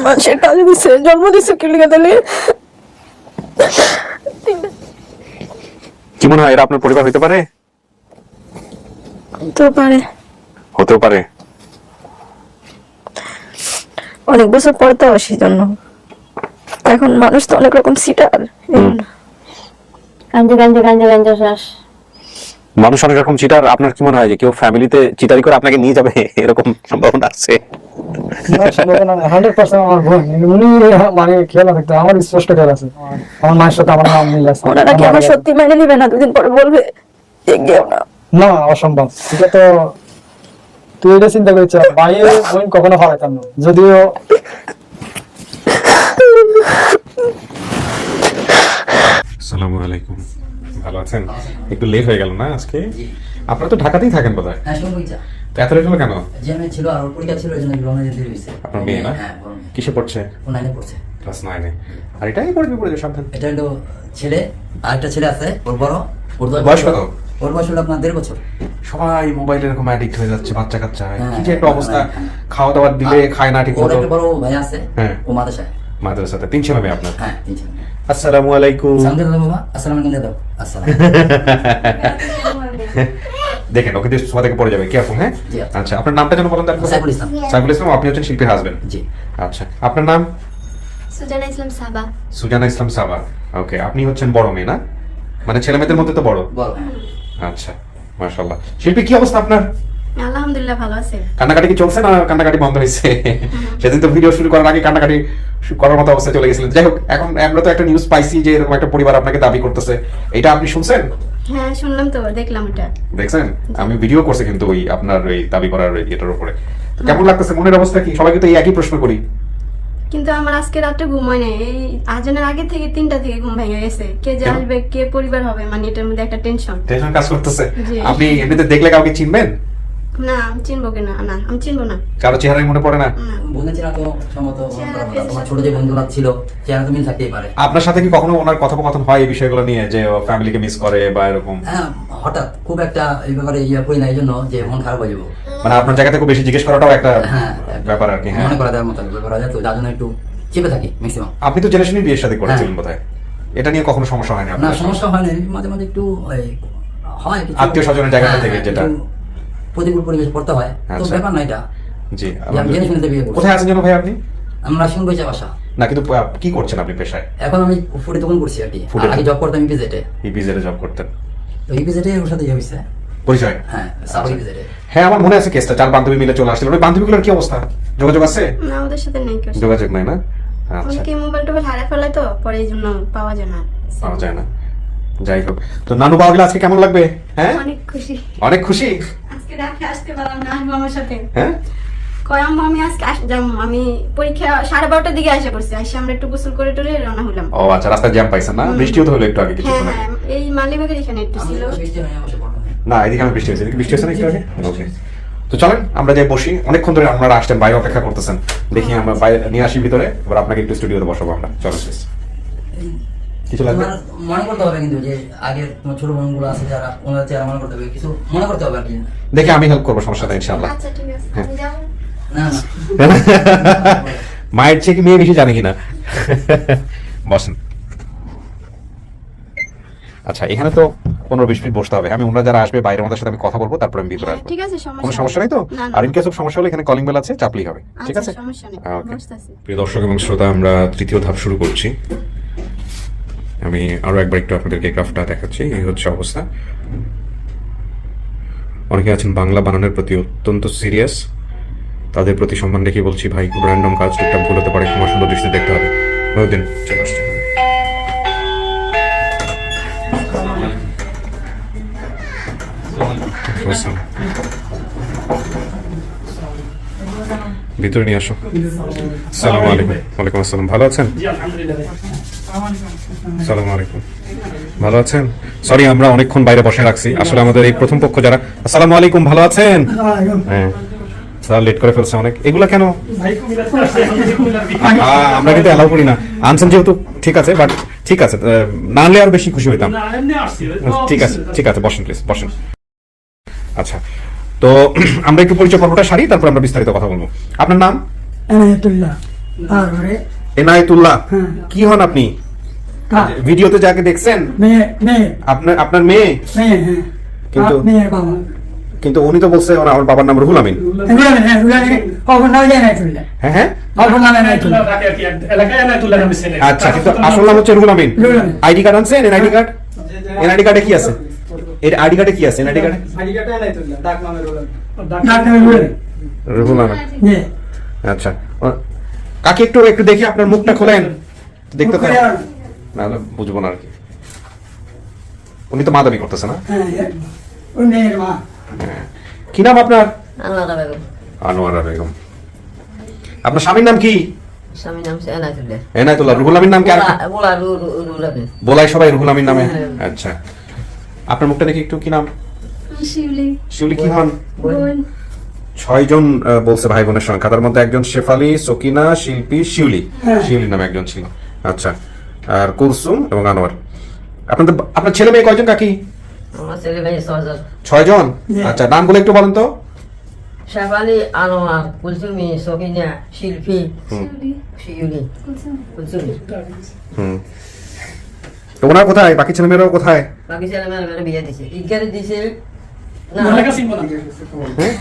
মানুষের কাজে দিচ্ছে, জন্ম দিচ্ছে কি লিখে দিলে। কি মনে হয় এরা আপনার পরিবার হতে পারে? তো পারে, হতেও পারে। অনেক বছর পরে তো সেই জন্য। এখন মানুষ তো অনেক রকম সিটার, কান্দে কান্দে কান্দে কান্দে শ্বাস। মানুষ অনেক রকম চিটার। আপনার কি মনে হয় যে কেউ ফ্যামিলিতে চিটারি করে আপনাকে নিয়ে যাবে এরকম সম্ভাবনা আছে? 100% আমার বোন, উনি মানে খেয়াল রাখতে আমার স্পষ্ট খেয়াল আছে। আমার মায়ের সাথে আমার নাম মিল আছে। ওনারা কি আমার সত্যি মেনে নিবে না? দুদিন পরে বলবে যে গেও না। না, অসম্ভব। এটা তো তুই এটা চিন্তা করেছ, ভাইয়ের বোন কখনো হারাইতাম না। যদিও আসসালামু আলাইকুম, ভালো আছেন? একটু লেট হয়ে গেল না আজকে? আপনারা তো ঢাকাতেই থাকেন বোধহয়। হ্যাঁ, শুনবইছা। তো এত লেট হলো কেন? জেনে ছিল আর ওর পরীক্ষা ছিল, এজন্য রওনা দিতে হইছে। আপনার মেয়ে না? হ্যাঁ, বড় মেয়ে। কিসে পড়ছে? ও 9 এ পড়ছে। ক্লাস 9 এ। আর এটাই পড়বে সাবধান। এটা হলো ছেলে, আর একটা ছেলে আছে ওর বড়। ওর বয়স কত? ওর বয়স হলো আপনার 1.5 বছর। সবাই মোবাইলে এরকম অ্যাডিক্ট হয়ে যাচ্ছে, বাচ্চা কাচ্চা। হ্যাঁ, কি যে একটা অবস্থা, হ্যাঁ। খাওয়া দাওয়া দিলে খায় না ঠিক ওর মতো। একটা বড় ভাই আছে, হ্যাঁ। ও মাদ্রাসায়। মাদ্রাসাতে 3 ছেলে মেয়ে আপনার? হ্যাঁ, 3 ছেলে। আসসালামু আলাইকুম। সালাম দাও বাবা। আসসালামু আলাইকুম দাও। আসসালাম। দেখেন ওকে দিয়ে সোফা থেকে পড়ে যাবে, কেয়ারফুল। হ্যাঁ, জি, আচ্ছা। আচ্ছা। আপনার নামটা যেন বলেন? সাইফুল ইসলাম। সাইফুল ইসলাম। আপনি হচ্ছেন শিল্পীর হাজবেন্ড? জি। আচ্ছা, আপনার নাম? সুজানা ইসলাম সাবা। সুজানা ইসলাম সাবা। ওকে, আপনি হচ্ছেন বড় মেয়ে না? মানে ছেলে মেয়েদের মধ্যে তো বড়? বল। আচ্ছা, মাশাআল্লাহ। শিল্পী, কি অবস্থা আপনার? আলহামদুলিল্লাহ ভালো আছে। কান্নাকাটি কি চলছে না কান্নাকাটি বন্ধ হয়েছে? সেদিন তো ভিডিও শুরু করার আগে কান্নাকাটি করার মতো অবস্থায় চলে গেছিলেন। যাই হোক, এখন আমরা তো একটা নিউজ পাইছি যে এরকম একটা পরিবার আপনাকে দাবি করতেছে। এটা আপনি শুনছেন? হ্যাঁ শুনলাম তো, দেখলাম এটা। দেখছেন? আমি ভিডিও করছি কিন্তু ওই আপনার ওই দাবি করার এটার উপরে। তো কেমন লাগতেছে? মনের অবস্থা কি? সবাইকে তো এই একই প্রশ্ন করি। কিন্তু আমার আজকে রাতে ঘুম হয় নাই। এই আজানের আগে থেকে 3টা থেকে ঘুম ভেঙে গেছে। কে যে কেন? আসবে, কে পরিবার হবে, মানে এটার মধ্যে একটা টেনশন। টেনশন কাজ করতেছে। জি। আপনি এমনিতে দেখলে কাউকে চিনবেন? না, আমি চিনবো কিনা? না, আমি চিনবো না। কারো চেহারাই মনে পড়ে না? না। বোনের চেহারা তো সম্ভবত চেহারা তোমার ছোট যে বন্ধুরা ছিল, চেহারা তো মিল থাকতেই পারে। আপনার সাথে কি কখনো ওনার কথোপকথন হয় এই বিষয়গুলো নিয়ে, যে ফ্যামিলিকে মিস করে বা এরকম? হ্যাঁ, হঠাৎ খুব একটা এই ব্যাপারে করি না, এই জন্য যে মন খারাপ হয়ে যাবো। মানে আপনার জায়গা থেকে বেশি জিজ্ঞেস করাটাও একটা হ্যাঁ, ব্যাপার আর কি। হ্যাঁ, মনে করা দেওয়ার মতো ব্যাপার আছে, তো যার জন্য একটু চেপে থাকি ম্যাক্সিমাম। আপনি তো জেনে শুনে বিয়ের সাথে করেছিলেন বোধহয়। এটা নিয়ে কখনো সমস্যা হয়নি না, আপনার? সমস্যা হয় না, মাঝে মাঝে একটু হয় কিছু আত্মীয় স্বজনের জায়গা থেকে যেটা একটু প্রতিকূল পরিবেশ পড়তে হয়, তো আচ্ছা। ব্যাপার না এটা। জি। যে আমি জেনে শুনে বিয়ে করছি। কোথায় আছেন যেন ভাই আপনি? আমরা শুনবইছা বাসা। না, কিন্তু কি করছেন আপনি পেশায়? এখন আমি ফুডে দোকান করছি আর কি। ফুডে আগে জব করতাম ইপিজেটে। ইপিজেডে জব করতেন? তো ইপিজেটে ওর সাথে হয়েছে। পরিচয়? হ্যাঁ, সাউথ ইপিজেটে। হ্যাঁ, আমার মনে আছে কেসটা। 4 বান্ধবী মিলে চলে আসছিল। ওই বান্ধবীগুলোর কি অবস্থা? যোগাযোগ আছে? না, ওদের সাথে নেই কেউ। যোগাযোগ নাই না? আচ্ছা, অনেকে মোবাইল টোবাইল হারিয়ে ফেলে, তো পরে এই জন্য পাওয়া যায় না। পাওয়া যায় না। যাই হোক, তো নানু পাওয়া গেলে আজকে কেমন লাগবে? হ্যাঁ, অনেক খুশি। অনেক খুশি। আজকে রাতে আসতে পারলাম না, আসবো আমার সাথে। হ্যাঁ, কয় আম্মু আমি আজকে যাবো। আমি পরীক্ষা 12:30টার দিকে এসে পড়ছি। এসে আমরা একটু গোসল করে টরে রওনা হলাম। ও আচ্ছা, রাস্তায় জ্যাম পাইছেন না? বৃষ্টিও তো হলো একটু আগে, কিছু হ্যাঁ না? হ্যাঁ, এই মালিবাগের এখানে একটু আমি ছিল। তো বৃষ্টি হয় না, অবশ্য পড়া হয়। না, এদিকে আমার বৃষ্টি হয়েছে। এদিকে বৃষ্টি হয়েছে না একটু আগে? ওকে, তো চলেন আমরা যাই বসি। অনেকক্ষণ ধরে আপনারা আসছেন, বাইরে অপেক্ষা করতেছেন। দেখি আমরা বাইরে নিয়ে আসি ভিতরে, এবার আপনাকে একটু স্টুডিওতে বসাবো আমরা। চলেন প্লিজ। কিছু লাগবে? তোমার মনে করতে হবে কিন্তু যে আগের তোমার ছোট বোনগুলো আছে যারা, ওনাদের চেহারা মনে করতে হবে, কিছু মনে করতে হবে আর কি। দেখি, আমি হেল্প করবো, সমস্যা নেই ইনশাআল্লাহ। আচ্ছা ঠিক আছে, হ্যাঁ। আমি যাবো। না না, মায়ের চেয়ে কি মেয়ে বেশি জানে কিনা? বসেন। আচ্ছা, এখানে তো 15-20 মিনিট বসতে হবে। আমি ওনারা যারা আসবে বাইরে ওনাদের সাথে আমি কথা বলবো, তারপর আমি ভিতরে হ্যাঁ, আসবো। ঠিক আছে, কোনো সমস্যা নেই তো? না, না। আর ইন কেস অফ সমস্যা হলে এখানে কলিং বেল আছে, চাপলেই হবে। ঠিক আচ্ছা, আছে? সমস্যা নেই, ওকে। বসতেছি। প্রিয় দর্শক এবং শ্রোতা, আমরা তৃতীয় ধাপ শুরু করছি। আমি আরো একবার একটু আপনাদেরকে গ্রাফটা দেখাচ্ছি। এই হচ্ছে অবস্থা। অনেকে আছেন বাংলা বানানোর প্রতি অত্যন্ত সিরিয়াস। তাদের প্রতি সম্মান রেখে বলছি, ভাই খুব র্যান্ডম কাজ, টুকটাক ভুল হতে পারে, ক্ষমা সুন্দর দৃষ্টিতে দেখতে হবে। বহুদিন চলে আসছে। ভিতরে নিয়ে আসো। আসসালামু আলাইকুম। ওয়ালাইকুম আসসালাম। ভালো আছেন? আসসালামু আলাইকুম। ভালো আছেন? সরি, আমরা অনেকক্ষণ বাইরে বসে রাখছি। আসলে আমাদের এই প্রথম পক্ষ যারা। আসসালামু আলাইকুম, ভালো আছেন? হ্যাঁ, স্যার লেট করে ফেলছে অনেক। এগুলা কেন? আমরা কিন্তু অ্যালাউ করি না। আনছেন যেহেতু ঠিক আছে, বাট ঠিক আছে, না আনলে আর বেশি খুশি হইতাম। ঠিক আছে, ঠিক আছে, বসেন প্লিজ, বসেন। আচ্ছা, তো আমরা একটু পরিচয় পর্বটা সারি, তারপর আমরা বিস্তারিত কথা বলবো। আপনার নাম? এনায়েতুল্লাহ। তারপরে এনায়েতুল্লাহ হ্যাঁ। কি হন আপনি? কার? ভিডিওতে যাকে দেখছেন মেয়ে মেয়ে আপনার মেয়ে, মেয়ে হ্যাঁ কিন্তু মেয়ের বাবা কিন্তু উনি তো বলছে আমার বাবার নাম রুহুল আমিন। রুলানি হ্যাঁ রুলানি খবর নামে যায় নাই তুললে হ্যাঁ হ্যাঁ খবর নামে নাই তুললে আচ্ছা, কিন্তু আসল নাম হচ্ছে রুহুল আমিন। রুহুল আমিন। আইডি কার্ড আনছেন? NID card? এনআইডি কার্ডে কি আছে? এর আইডি কার্ডে কি আছে? এনআইডি কার্ডে ডাক নামে রুলানি রুহুল আমিন। জি আচ্ছা, কাকে একটু একটু দেখি আপনার মুখটা খোলেন, দেখতে পারেন নাহলে বুঝবো না আর কি। উনি তো মাদামি করতেছে না? হ্যাঁ ওই মেয়ের মা হ্যাঁ। কি নাম আপনার? আনোয়ারা বেগম। আনোয়ারা বেগম। আপনার স্বামীর নাম কি? স্বামীর নাম হচ্ছে এনায়েতুল্লাহ। এনায়েতুল্লাহ। রুহুল আমিন নাম কি? বোলা রুলানি। বলাই সবাই রুহুল আমিন নামে? আচ্ছা, আপনার মুখটা দেখি একটু, কি নাম? শিউলি শিউলি কি হন? বোন 6 জন বলছে ভাই বোনের সংখ্যা, তার মধ্যে একজন শেফালি, সকিনা, শিল্পী, শিউলি। শিউলি নামে একজন ছিল। আচ্ছা, আর কুলসুম এবং আনোয়ার। আপনার ছেলে মেয়ে কয়জন কাকি? আমার ছেলে মেয়ে 6 জন। 6 জন। আচ্ছা, নামগুলো একটু বলেন তো। শেফালি, আনোয়ার, কুলসুমি, সকিনা, শিল্পী, শিউলি, কুলসুমি। হুম। তো ওনারা কোথায়? বাকি ছেলে মেয়েরাও কোথায়? বাকি ছেলে মেয়েরা বিয়ে দিছে, ইগারে দিছে না। হ্যাঁ?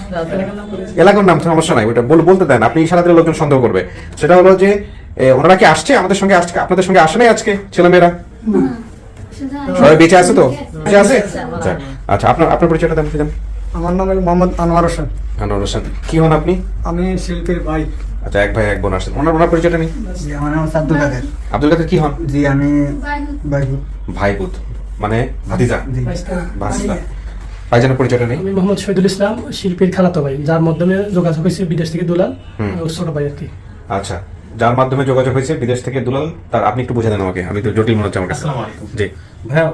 এলাকার নাম সমস্যা নাই, ওটা বলতে দেন, আপনি ইশারা দিলে লোকজন সন্দেহ করবে। সেটা হলো যে ওনারা কি আসছে আমাদের সঙ্গে? আসছে আপনাদের সঙ্গে? আসে নাই আজকে ছেলেমেয়েরা? সবাই বেঁচে আছে তো? বেঁচে আছে? আচ্ছা, আচ্ছা, আপনার পরিচয়টা দেন, দেন। আমার নাম হলো মোহাম্মদ আনোয়ার হোসেন। আনোয়ার হোসেন। কি হন আপনি? আমি শিল্পীর ভাই। আচ্ছা, এক ভাই এক বোন আসছেন। ওনার পরিচয়টা নেই? জি আমার নাম আব্দুল কাদের। আব্দুল কাদের কি হন? জি আমি ভাই ভাইপুত মানে ভাতিজা, জি ভাতিজা। ভাইজানের পরিচয়টা নেই? আমি মোহাম্মদ শহীদুল ইসলাম, শিল্পীর খালাতো ভাই, যার মাধ্যমে যোগাযোগ হয়েছে বিদেশ থেকে দুলাল, ওর ছোট ভাই আর কি। আচ্ছা, যার মাধ্যমে যোগাযোগ হয়েছে বিদেশ থেকে দুলাল, তার আপনি একটু বুঝে দেন আমাকে, আমি তো জটিল মনে হচ্ছে আমার কাছে। আসসালামু আলাইকুম। জি ভাইয়া,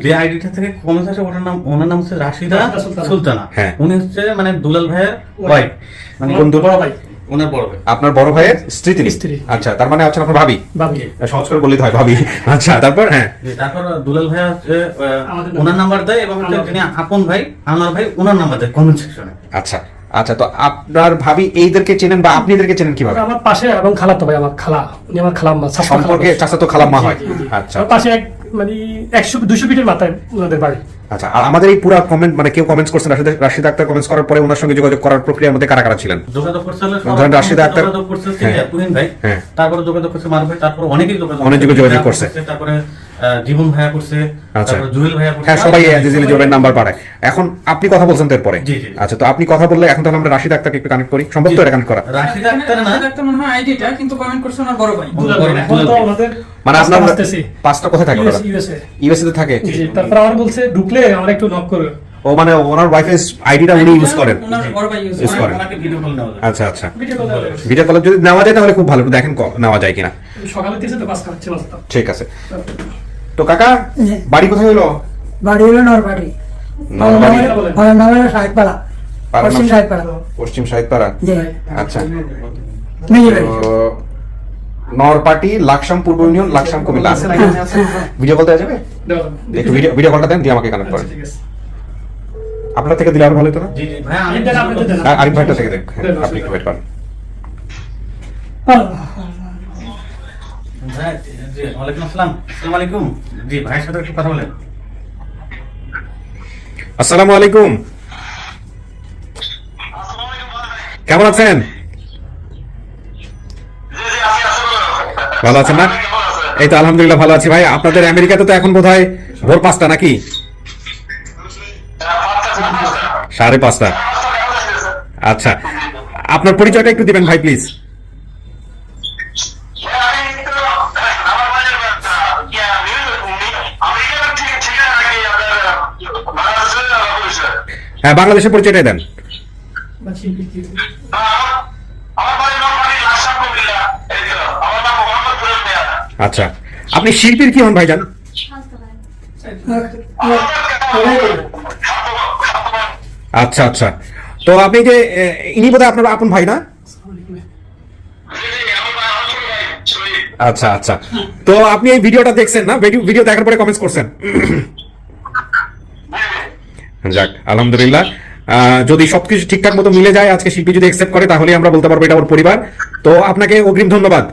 যে আইডিটা থেকে কমেন্ট আসে ওনার নাম হচ্ছে রাশিদা সুলতানা। হ্যাঁ। উনি হচ্ছে মানে দুলাল ভাইয়ের ওয়াইফ, মানে কোন দুলাল? বড় ভাই, ওনার বড় ভাই। আপনার বড় ভাইয়ের স্ত্রী তিনি? স্ত্রী। আচ্ছা, তার মানে হচ্ছে আপনার ভাবি? ভাবি। সহজ করে বললেই তো হয়, ভাবি। আচ্ছা, তারপর? হ্যাঁ। তারপর দুলাল ভাইয়া হচ্ছে আমাদের ওনার নাম্বার দেয় এবং হচ্ছে আনোয়ার। যিনি আপন ভাই আনোয়ার ভাই ওনার নাম্বার দেয় কমেন্ট সেকশনে। আচ্ছা, আচ্ছা, তো আপনার ভাবি এইদেরকে চেনেন বা আপনি এদেরকে চেনেন কিভাবে? আমার পাশে এবং খালাতো ভাই, আমার খালা, উনি আমার খালাম্মা, সম্পর্কে চাচাতো খালাম্মা হয়? আচ্ছা, আমার পাশে মানে 100-200 ফিটের মাথায় ওনাদের বাড়ি। আচ্ছা। আর আমাদের এই পুরো কমেন্ট মানে কেউ কমেন্টস করছেন রাশিদা আক্তার কমেন্টস করার পরে ওনার সঙ্গে যোগাযোগ করার প্রক্রিয়ার মধ্যে কারা কারা ছিলেন? যোগাযোগ করছে হলো ধরেন রাশিদা আক্তার, যোগাযোগ করছে হ্যাঁ। তুহিন ভাই, হ্যাঁ। তারপরে যোগাযোগ করছে মারুফ ভাই, তারপর অনেকেই যোগাযোগ করছে। তারপরে জীবন ভাইয়া করছে, আচ্ছা। তারপর জুয়েল ভাইয়া করছে। হ্যাঁ, সবাই আজিজুল জোবের নাম্বার পাঠায়। এখন আপনি কথা বলছেন তো এরপরে? জি, জি। আচ্ছা, তো আপনি কথা বললে এখন তাহলে আমরা রাশিদা আক্তারকে একটু কানেক্ট করি, সম্ভব তো এটা কানেক্ট করা? রাশিদা আক্তার না, মনে হয় আইডিটা কিন্তু কমেন্ট করছে আমার বড় ভাই দুলাল ভাই। এখন তো ওনাদের মানে আপনার আসতেছি। পাঁচটা কোথায় থাকে? ইউএসএ। ইউএসএ তে থাকে? জি, তারপর আমার বলছে ঢুকলে আমার একটু নক করো। ও মানে ওনার ওয়াইফের আইডিটা উনি ইউজ করেন? বড় ভাই ইউজ করেন। ওনাকে ভিডিও কল নেওয়া যায়। আচ্ছা, আচ্ছা। ভিডিও কল দেবে। ভিডিও কল যদি নেওয়া যায় তাহলে খুব ভালো, একটু দেখেন নেওয়া যায় কিনা। সকালে দিয়েছে তো 5টা হচ্ছে বাজতো। ঠিক আছে। তো কাকা, বাড়ি কোথায় হলো? বাড়ি হলো নরবাড়ি, নরবাড়ি। আমার নাম হলো সাহেবপাড়া, পশ্চিম সাহেবপাড়া। পশ্চিম সাহিত্যপাড়া। জি আচ্ছা, মেয়ে বাড়ি। তো নরপাটি, লাকসাম পূর্ব ইউনিয়ন, লাকসাম কুমিল্লা আছে না? ভিডিও কল দেওয়া যাবে? দেওয়া যাবে। একটু ভিডিও কলটা দেন, দিয়ে আমাকে কানেক্ট করেন। ঠিক আছে। আপনার থেকে দিলে আরো ভালো হতো না? জি জি ভাইয়া, আমি দেন, আপনি দেন। আরিফ ভাইটা থেকে দেখ, আপনি একটু ওয়েট করেন। ভাইয়া, জি ওয়ালাইকুম আসসালাম। আসসালামু আলাইকুম। জি ভাইয়ের সাথে একটু কথা বলেন। আসসালামু আলাইকুম। কেমন আছেন? ভালো আছেন না? এই তো আলহামদুলিল্লাহ ভালো আছি ভাই। আপনাদের আমেরিকাতে তো এখন বোধহয় ভোর 5টা নাকি? 5:30। আচ্ছা, আপনার পরিচয়টা একটু দিবেন ভাই প্লিজ। হ্যাঁ, বাংলাদেশের পরিচয়টাই দেন। বা শিল্পী কি? আচ্ছা, আপনি শিল্পীর কি হন ভাইজান? আচ্ছা, আচ্ছা। তো আপনি যে ইনি বোধহয় আপনার আপন ভাই না? আচ্ছা, আচ্ছা। তো আপনি এই ভিডিওটা দেখছেন না? ভিডিও দেখার পরে কমেন্টস করছেন? যাক, আলহামদুলিল্লাহ। যদি সবকিছু ঠিকঠাক মতো মিলে যায়, আজকে শিল্পী যদি অ্যাকসেপ্ট করে তাহলে আমরা বলতে পারবো এটা ওর পরিবার। তো আপনাকে অগ্রিম ধন্যবাদ।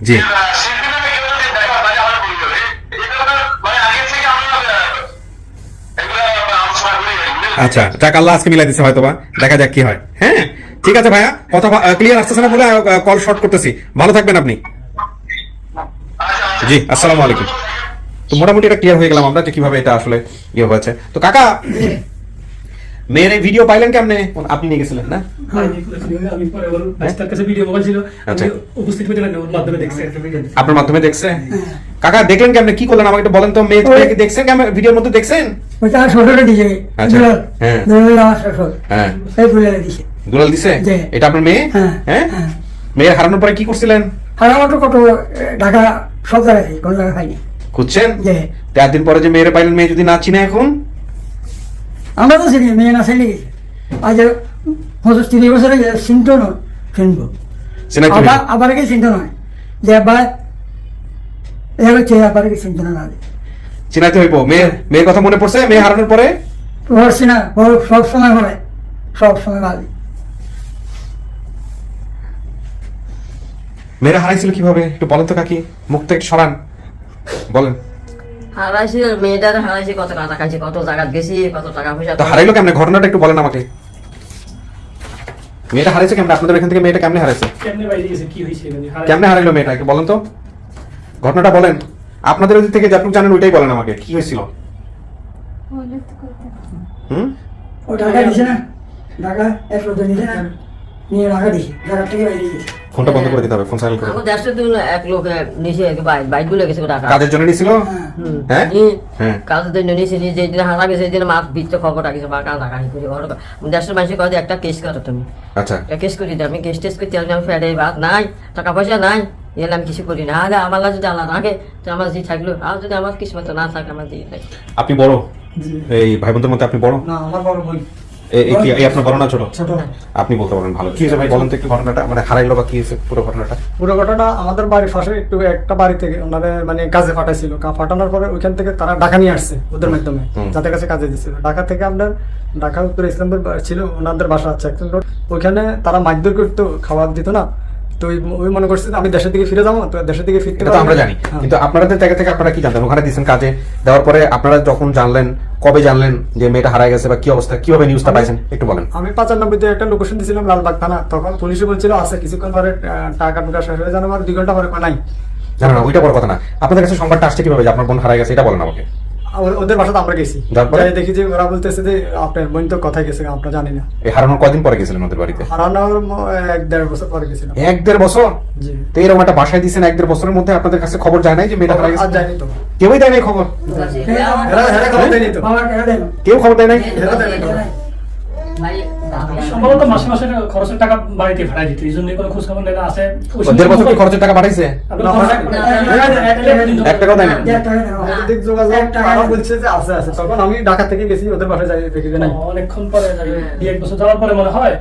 জি আচ্ছা, যাক আল্লাহ আজকে মিলাই দিচ্ছে হয়তো বা, দেখা যাক কি হয়। হ্যাঁ ঠিক আছে ভাইয়া, কথা ক্লিয়ার আসতেছে না বলে কল শর্ট করতেছি। ভালো থাকবেন আপনি। জি আসসালামু আলাইকুম। তো মোটামুটি এটা ক্লিয়ার হয়ে গেলাম আমরা যে কিভাবে এটা আসলে ইয়ে হয়েছে। তো কাকা, মেয়ের এই ভিডিও পাইলেন কেমনে? আপনি নিয়ে গেছিলেন না? আমি পরে ওর ভাইস্তার কাছে ভিডিও মোবাইল ছিল, আচ্ছা। আমি উপস্থিত হতে লাগলো, ওর মাধ্যমে দেখছে। আপনার মাধ্যমে দেখছে? কাকা দেখলেন কেমনে, কি করলেন আমাকে একটু বলেন তো। মেয়ে কি দেখছেন কেমন ভিডিওর মধ্যে দেখছেন? ওই তার শ্বশুরে দিছে আচ্ছা, হ্যাঁ আমার শ্বশুর হ্যাঁ এই ফুলে দিছে দুলাল দিছে? জি। এটা আপনার মেয়ে? হ্যাঁ, হ্যাঁ হ্যাঁ। মেয়ের হারানোর পরে কি করছিলেন? আর আমার তো কত ঢাকা সব জায়গায় কোন জায়গায় খাইনি খুঁজছেন? যে 4 দিন পরে যে মেয়েরে পাইলেন, মেয়ে যদি না চিনে এখন? আমরা তো চিনি মেয়ে না চিনি গেছে আজ 35 বছরে চিনতো নয় চিনবো চিনাই তুমি? আবার কি চিন্তা নয় যে আবার এ হচ্ছে আবার কি চিন্তা না চিনাইতে হইব। মেয়ের কথা মনে পড়ছে মেয়ে হারানোর পরে? পড়ছি না সব সময় হবে সব সময় ভালো মেয়েরা হারাইছিল কিভাবে একটু বলেন তো কাকি, মুখটা একটু সরান, বলেন। হারাইছি, মেয়েটার হারাইছি, কত টাকা খাইছি, কত জায়গা গেছি, কত টাকা পয়সা। তো হারাইলো কেমনে, ঘটনাটা একটু বলেন আমাকে। মেয়েটা হারাইছে কেমনে আপনাদের এখান থেকে? মেয়েটা কেমনে হারাইছে, কেমনে বাইরে গেছে, কি হয়েছে এখানে? কেমনে হারাইলো মেয়েটা একটু বলেন তো, ঘটনাটা বলেন। আপনাদের ওদিক থেকে যতটুকু জানেন ওইটাই বলেন আমাকে, কি হয়েছিল? ও ঢাকা দিছে না, ঢাকা 100 জন নিছে না, নিয়ে ঢাকা দিছে, ঢাকা থেকে বাইরে দিছে। ফোনটা বন্ধ করে দিতে হবে, ফোন সাইলেন্ট করে। আমার দেশে তো এক লোক নিচে বাইক গুলো গেছে টাকা। কাজের জন্য নিছিল? হ্যাঁ হ্যাঁ। কাজের জন্য নিচে নিয়ে যেদিন হারা গেছে সেদিন মাছ বিচ্ছ খবর রাখিছে বা কাজ টাকা করে ঘর দেশের মানুষের কথা একটা কেস করো তুমি, আচ্ছা একটা কেস করি দিই। আমি কেস টেস করতে আমি ফেডে বাদ নাই, টাকা পয়সা নাই, এলে আমি কিছু করি না। আরে আমার যদি আল্লাহ রাখে তো আমার যে থাকলো, আর যদি আমার কিসমত না থাকে আমার দিয়ে দেয়। আপনি বড় এই ভাই বোনদের মধ্যে? আপনি বড়? না আমার বড় বোন এই আপনার বড় না ছোট? ছোট। আপনি বলতে পারেন। ভালো, কি হয়েছে ভাই বলেন তো একটু ঘটনাটা, মানে হারাইলো বা কি হয়েছে পুরো ঘটনাটা? পুরো ঘটনা আমাদের বাড়ির পাশে একটু একটা বাড়ি থেকে ওনাদের মানে কাজে পাঠাইছিল, পাঠানোর পরে ওইখান থেকে তারা ঢাকা নিয়ে আসছে ওদের মাধ্যমে, যাদের কাছে কাজে দিচ্ছিল। ঢাকা থেকে আপনার ঢাকা উত্তর ইসলামপুর ছিল ওনাদের বাসা আছে একজন রোড, ওইখানে তারা মারধর করতো, খাবার দিত না। তো ওই মনে করছে আমি দেশের দিকে ফিরে যাবো, তো দেশের দিকে ফিরতে এটা তো আমরা জানি, কিন্তু আপনাদের জায়গা থেকে আপনারা কি জানতেন? ওখানে দিয়েছেন কাজে, দেওয়ার পরে আপনারা যখন জানলেন, কবে জানলেন যে মেয়েটা হারায় গেছে বা কি অবস্থা, কিভাবে নিউজটা পাইছেন একটু বলেন। আমি 95-তে একটা লোকেশন দিয়েছিলাম লালবাগ থানা, তখন পুলিশে বলছিল আছে, কিছুক্ষণ পরে টাকা টুকা শেষ হয়ে যাবে, আর 2 ঘন্টা পরে নাই। জানো না, ওইটা বড় কথা না। আপনাদের কাছে সংবাদটা আসছে কিভাবে যে আপনার বোন হারায় গেছে, এটা বলেন আমাকে। ওদের বাসাতে আমরা গেছি, তারপরে? যাই দেখি যে ওরা বলতেছে যে আপনার বোন তো কোথায় গেছে আমরা জানি না। এই হারানোর কদিন পরে গেছিলেন ওদের বাড়িতে? হারানোর 1-1.5 বছর পরে গেছিলাম। 1-1.5 বছর? জি। তো এরকম একটা বাসায় দিয়েছেন, 1-1.5 বছরের মধ্যে আপনাদের কাছে খবর যায় নাই যে মেয়েটা হারায় আর গেছে? যায়নি তো, কেউই দেয় নাই খবর? এরা খবর দেয়নি তো। বাবা কেন দেন কেউ খবর দেয় নাই? সম্ভবত মাসে মাসে খরচের টাকা বাড়িতে ভাড়াই দিত, এই জন্য কোনো খোঁজ খবর নেই না। আছে 1.5 বছর কি খরচের টাকা বাড়াইছে? এক টাকাও দেয় না? সামাজিক যোগাযোগ তারা বলছে যে আছে আছে, তখন আমি ঢাকা থেকে গেছি ওদের বাসায় যাই দেখি যে নাই। অনেকক্ষণ পরে 2-1 বছর যাওয়ার পরে মনে হয়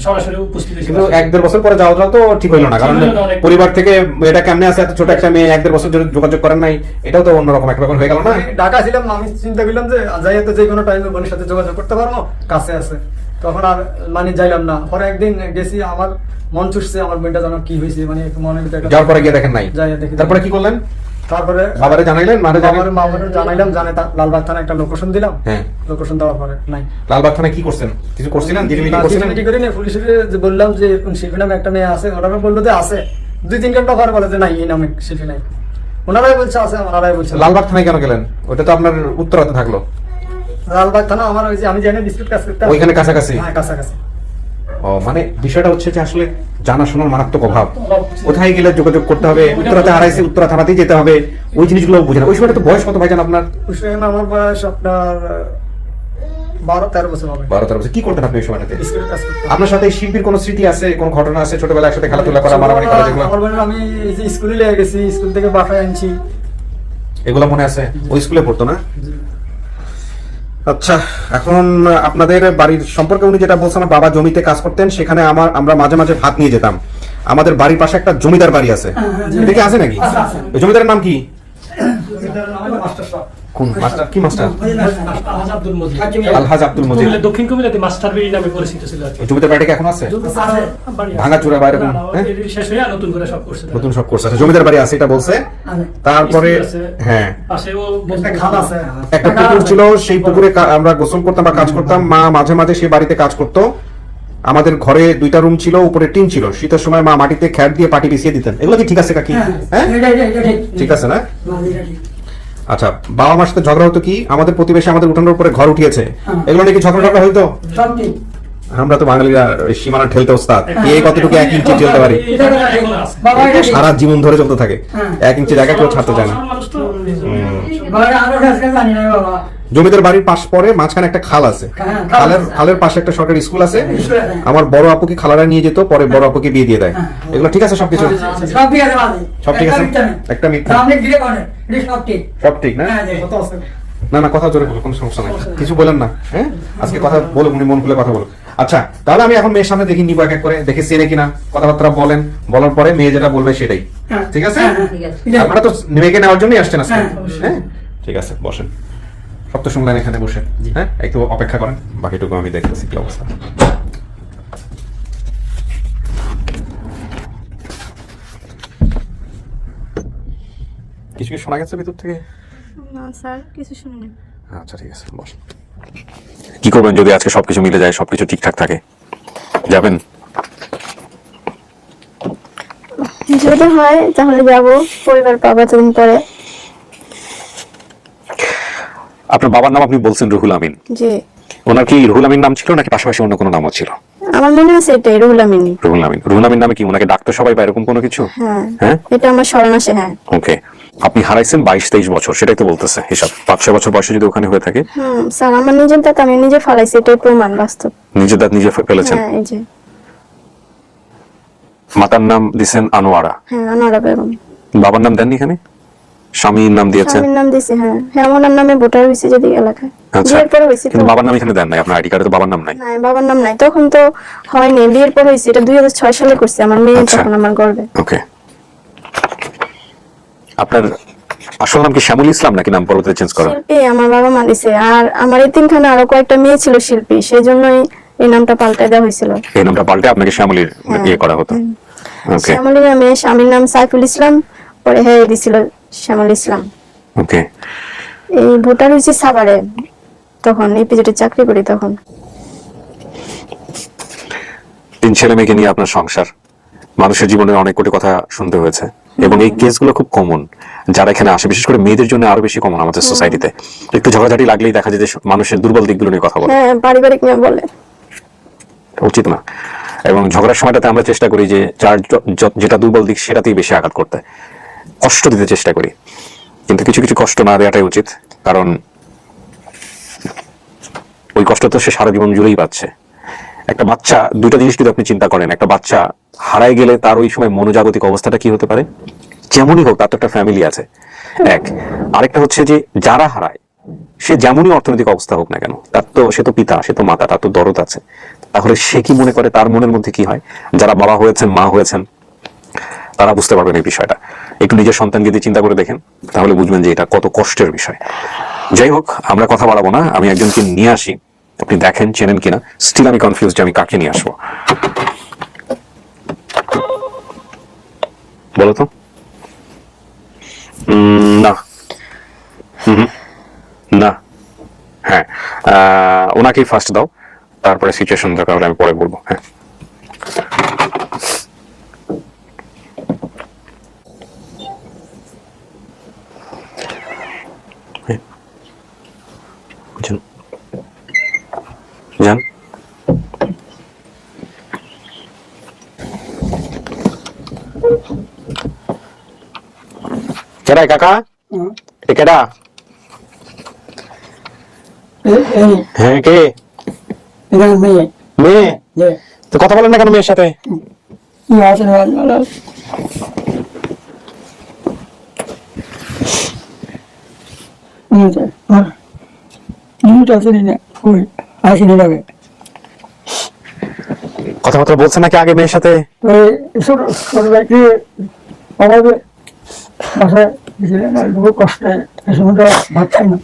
সরাসরি উপস্থিত হয়েছিল। কিন্তু 1-1.5 বছর পরে যাওয়াটা তো ঠিক হইলো না, কারণ পরিবার থেকে এটা কেমনে আছে, এত ছোট একটা মেয়ে 1-1.5 বছর ধরে যোগাযোগ করেন নাই, এটাও তো অন্যরকম একটা ব্যাপার হয়ে গেল না? আমি ঢাকা ছিলাম, আমি চিন্তা করলাম যে যাই তো যে কোনো টাইমে বোনের সাথে যোগাযোগ করতে পারবো, কাছে আছে, তখন আর মানে যাইলাম না। পরে একদিন গেছি, আমার মন চুষছে আমার বোনটা যেন কি হয়েছে, মানে একটু মনের ভিতরে একটা- যাওয়ার পরে গিয়ে দেখেন নাই? যাই দেখি। তারপরে কি করলেন? তারপরে বাবারে জানাইলেন, মারে জানাইলেন? মামারে জানাইলাম, লালবাগ থানায় একটা লোকেশন দিলাম, হ্যাঁ। লোকেশন দেওয়ার পরে নাই। লালবাগ থানায় কি করছেন, কিছু করছিলেন? জিডিমিডি করছিলেন? কি করি না, পুলিশের যে বললাম যে এরকম শিল্পী নামে একটা মেয়ে আছে, ওনারা বললো যে আছে, 2-3 ঘন্টা পরে বলে যে নাই এই নামে শিল্পী নাই। ওনারাই বলছে আছে, ওনারাই বলছে। লালবাগ থানায় কেন গেলেন? ওটা তো আপনার উত্তরাতে থাকলো। লালবাগ থানা আমার ওই যে আমি জানি বিস্কুট কাজ করতে, ওইখানে কাছাকাছি? হ্যাঁ কাছাকাছি। ও মানে বিষয়টা হচ্ছে যে আসলে জানাশোনার মারাত্মক অভাব, কোথায় গেলে যোগাযোগ করতে হবে, উত্তরাতে হারাইছে উত্তরা থানাতেই যেতে হবে, ওই জিনিসগুলো বুঝেন। ওই সময়টা তো বয়স কত ভাইজান আপনার? ওই সময় আমার বয়স আপনার 12-13 বছর হবে। 12-13 বছর। কি করতেন আপনি ওই সময়টাতে? বিস্কুটের কাজ করতাম। আপনার সাথে এই শিল্পীর কোনো স্মৃতি আছে, কোনো ঘটনা আছে, ছোটবেলায় একসাথে খেলাধুলা করা, মারামারি করা, যেগুলো আমার বোনের আমি এই যে স্কুলে লেগে গেছি, স্কুল থেকে বাসায় আনছি, এগুলো মনে আছে? ওই স্কুলে পড়তো না? আচ্ছা, এখন আপনাদের বাড়ির সম্পর্কে উনি যেটা বলছেন, আমার বাবা জমিতে কাজ করতেন, সেখানে আমরা মাঝে মাঝে ভাত নিয়ে যেতাম। আমাদের বাড়ির পাশে একটা জমিদার বাড়ি আছে, এটা কি আছে নাকি? ওই জমিদারের নাম কি? মাস্টার সাহেব। কোন মাস্টার? কি মাস্টার? আলহাজ আব্দুল মজিদ। আলহাজ আব্দুল মজিদ। দক্ষিণ কুমিল্লাতে মাস্টার বেরি নামে পরিচিত ছিল আর কি। জমিদার বাড়িটা কি এখন আছে? ভাঙাচোরা বা এরকম? হ্যাঁ? শেষ হয়ে নতুন করে সব করছে তারা। নতুন সব করছে। আচ্ছা, জমিদার বাড়ি আছে এটা বলছে। তারপরে হ্যাঁ পাশেও একটা খাল আছে একটা পুকুর ছিল, সেই পুকুরে আমরা গোসল করতাম বা কাজ করতাম। মা মাঝে মাঝে সেই বাড়িতে কাজ করতো। আমাদের ঘরে 2টা রুম ছিল, উপরে টিন ছিল। শীতের সময় মা মাটিতে খ্যাট দিয়ে পাটি বিছিয়ে দিতেন। এগুলো কি ঠিক আছে কাকি? হ্যাঁ ঠিক আছে না? আচ্ছা, বাবা মার সাথে ঝগড়া হতো কি? আমাদের প্রতিবেশী আমাদের উঠানোর উপরে ঘর উঠিয়েছে, এগুলো নাকি ঝগড়া হইতো। আমরা তো বাঙালিরা ওই সীমানা ঠেলতে ওস্তাদ, কে কতটুকু 1 ইঞ্চি ঠেলতে পারি, সারা জীবন ধরে চলতে থাকে। 1 ইঞ্চি জায়গা কেউ ছাড়তে চায় না। জমিদার বাড়ির পাশ পরে মাঝখানে একটা খাল আছে, খালের পাশে একটা সরকারি স্কুল আছে। আমার বড় আপুকে খালারা নিয়ে যেত, পরে বড় আপুকে বিয়ে দিয়ে দেয়। এগুলো ঠিক আছে সবকিছু? সব ঠিক আছে, একটা মিথ্যা। সব ঠিক না? না না, কথা জোরে বলো, কোনো সমস্যা নাই, কিছু বলেন না। হ্যাঁ, আজকে কথা বলো, উনি মন খুলে কথা বলো। আচ্ছা, তাহলে আমি এখন মেয়ের সামনে দেখি নিব এক এক করে, দেখে চেনে কিনা, কথাবার্তা বলেন, বলার পরে মেয়ে যেটা বলবে সেটাই। ঠিক আছে? আপনারা তো মেয়েকে নেওয়ার জন্যই আসছেন আজকে। হ্যাঁ ঠিক আছে, বসেন। সব তো শুনলেন এখানে বসে। হ্যাঁ, একটু অপেক্ষা করেন, বাকিটুকু আমি দেখতেছি কি অবস্থা। কিছু কি শোনা গেছে ভিতর থেকে? না স্যার, কিছু শুনিনি। আচ্ছা ঠিক আছে, বসেন। কি করবেন যদি আজকে সবকিছু মিলে যায়, সবকিছু ঠিকঠাক থাকে? যাবেন? যদি হয় তাহলে যাব, পরিবার পাবো এতদিন পরে। আপনার বাবার নাম আপনি বলছেন রুহুল আমিন। জি। ওনার কি রুহুল আমিন নাম ছিল নাকি পাশাপাশি অন্য কোনো নামও ছিল? আমার মনে আছে এটাই রুহুল আমিন। রুহুল আমিন। রুহুল আমিন নামে কি ওনাকে ডাকতো সবাই বা এরকম কোনো কিছু? হ্যাঁ, এটা আমার স্মরণ আছে। হ্যাঁ। ওকে। আপনি হারাইছেন 22-23 বছর, সেটাই তো বলতেছে হিসাব। 5-6 বছর বয়সে যদি ওখানে হয়ে থাকে। স্যার, আমার নিজের দাঁত আমি নিজে ফালাইছি, এটাই প্রমাণ, বাস্তব। নিজের দাঁত নিজে ফেলেছেন? হ্যাঁ, এই যে। মাতার নাম দিছেন আনোয়ারা? হ্যাঁ, আনোয়ারা বেগম। বাবার নাম দেননি এখানে? স্বামীর নাম দিয়েছেন? স্বামীর নাম দিছি। হ্যাঁ, হ্যাঁ, আমার নামে ভোটার হইছে যদি এলাকায়। আচ্ছা, বিয়ের পরে হইছে। কিন্তু বাবার নাম এখানে দেন নাই, আপনার আইডি কার্ডে তো বাবার নাম নাই। না, বাবার নাম নাই, তখন তো হয়নি, বিয়ের পর হইছে। এটা 2006 সালে করছে আমার মেয়ে, তখন আমার গর্ভে। ওকে। আপনার আসল নাম কি শ্যামলী ইসলাম নাকি নাম পরবর্তীতে চেঞ্জ করা? শিল্পী আমার বাবা মা দিছে। আর আমার এতিমখানে আরো কয়েকটা মেয়ে ছিল শিল্পী, সেই জন্যই এই নামটা পাল্টে দেওয়া হয়েছিল। এই নামটা পাল্টে আপনাকে শ্যামলীর ইয়ে করা হতো। ওকে। শ্যামলী নামে, স্বামীর নাম সাইফুল ইসলাম, পরে হ্যাঁ দিছিল শ্যামল ইসলাম। ওকে। এই ভোটার হয়েছে সাভারে, তখন এপিজেডে চাকরি করি তখন। 3 ছেলে মেয়েকে নিয়ে আপনার সংসার, মানুষের জীবনে অনেক কোটি কথা শুনতে হয়েছে, এবং এই কেসগুলো খুব কমন যারা এখানে আসে, বিশেষ করে মেয়েদের জন্য আরো বেশি কমন আমাদের সোসাইটিতে। একটু ঝগড়াঝাটি লাগলেই দেখা যায় যে মানুষের দুর্বল দিকগুলো নিয়ে কথা বলে। হ্যাঁ, পারিবারিক নিয়ে বলে, উচিত না। এবং ঝগড়ার সময়টাতে আমরা চেষ্টা করি যে যার যেটা দুর্বল দিক সেটাতেই বেশি আঘাত করতে, কষ্ট দিতে চেষ্টা করি। কিন্তু কিছু কিছু কষ্ট না দেওয়াটাই উচিত, কারণ ওই কষ্ট তো সে সারা জীবন জুড়েই পাচ্ছে। একটা বাচ্চা, 2টা জিনিস যদি আপনি চিন্তা করেন, একটা বাচ্চা হারায় গেলে তার ওই সময় মনোজাগতিক অবস্থাটা কি হতে পারে? যেমনই হোক তার তো একটা ফ্যামিলি আছে, এক। আরেকটা হচ্ছে যে যারা হারায়, সে যেমনই অর্থনৈতিক অবস্থা হোক না কেন, তার তো, সে তো পিতা, সে তো মাতা, তার তো দরদ আছে। তাহলে সে কি মনে করে, তার মনের মধ্যে কি হয়? যারা বাবা হয়েছেন, মা হয়েছেন, তারা বুঝতে পারবেন এই বিষয়টা। একটু নিজের সন্তানকে দিয়ে চিন্তা করে দেখেন, তাহলে বুঝবেন যে এটা কত কষ্টের বিষয়। যাই হোক, আমরা কথা বাড়াবো না, আমি একজনকে নিয়ে আসি, আপনি দেখেন চেনেন কিনা। স্টিল আমি কনফিউজ যে আমি কাকে নিয়ে আসবো। বলো তো। না, না, হ্যাঁ, ওনাকেই ফার্স্ট দাও, তারপরে সিচুয়েশন দরকার হলে আমি পরে বলবো। হ্যাঁ, যান। কেডা কাকা? কেডা? হ্যাঁ, কে? মেয়ে? তো কথা বলেন না কেন মেয়ের সাথে? কথাবার্তা বলছে নাকি আগে মেয়ের সাথে? ছোট ভাইকে বাসায় বহু কষ্টে এই সময় তো ভাত খাই না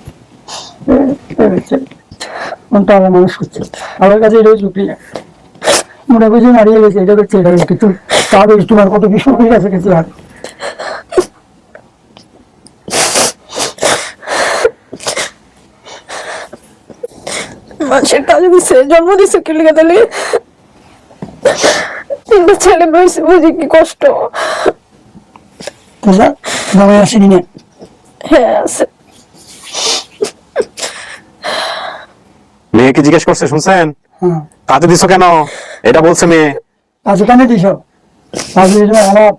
তারা মানুষ করছে আমার কাছে এটাও চুক্তি মনে বুঝে মারিয়ে গেছে এটা করছে এটা করছে কিন্তু তাদের তোমার কত কিছু হয়ে গেছে কিছু আর মানুষের কাজে দিছে, জন্ম দিছে কি লিখে দিলে 3টা ছেলে বয়সে বুঝি কি কষ্ট। জামাই আসেনি না হ্যাঁ আছে। মেয়েকে জিজ্ঞেস করছে, শুনছেন হ্যাঁ কাজে দিছো কেন, এটা বলছে মেয়ে। কাজে কেন দিস কাজে আমার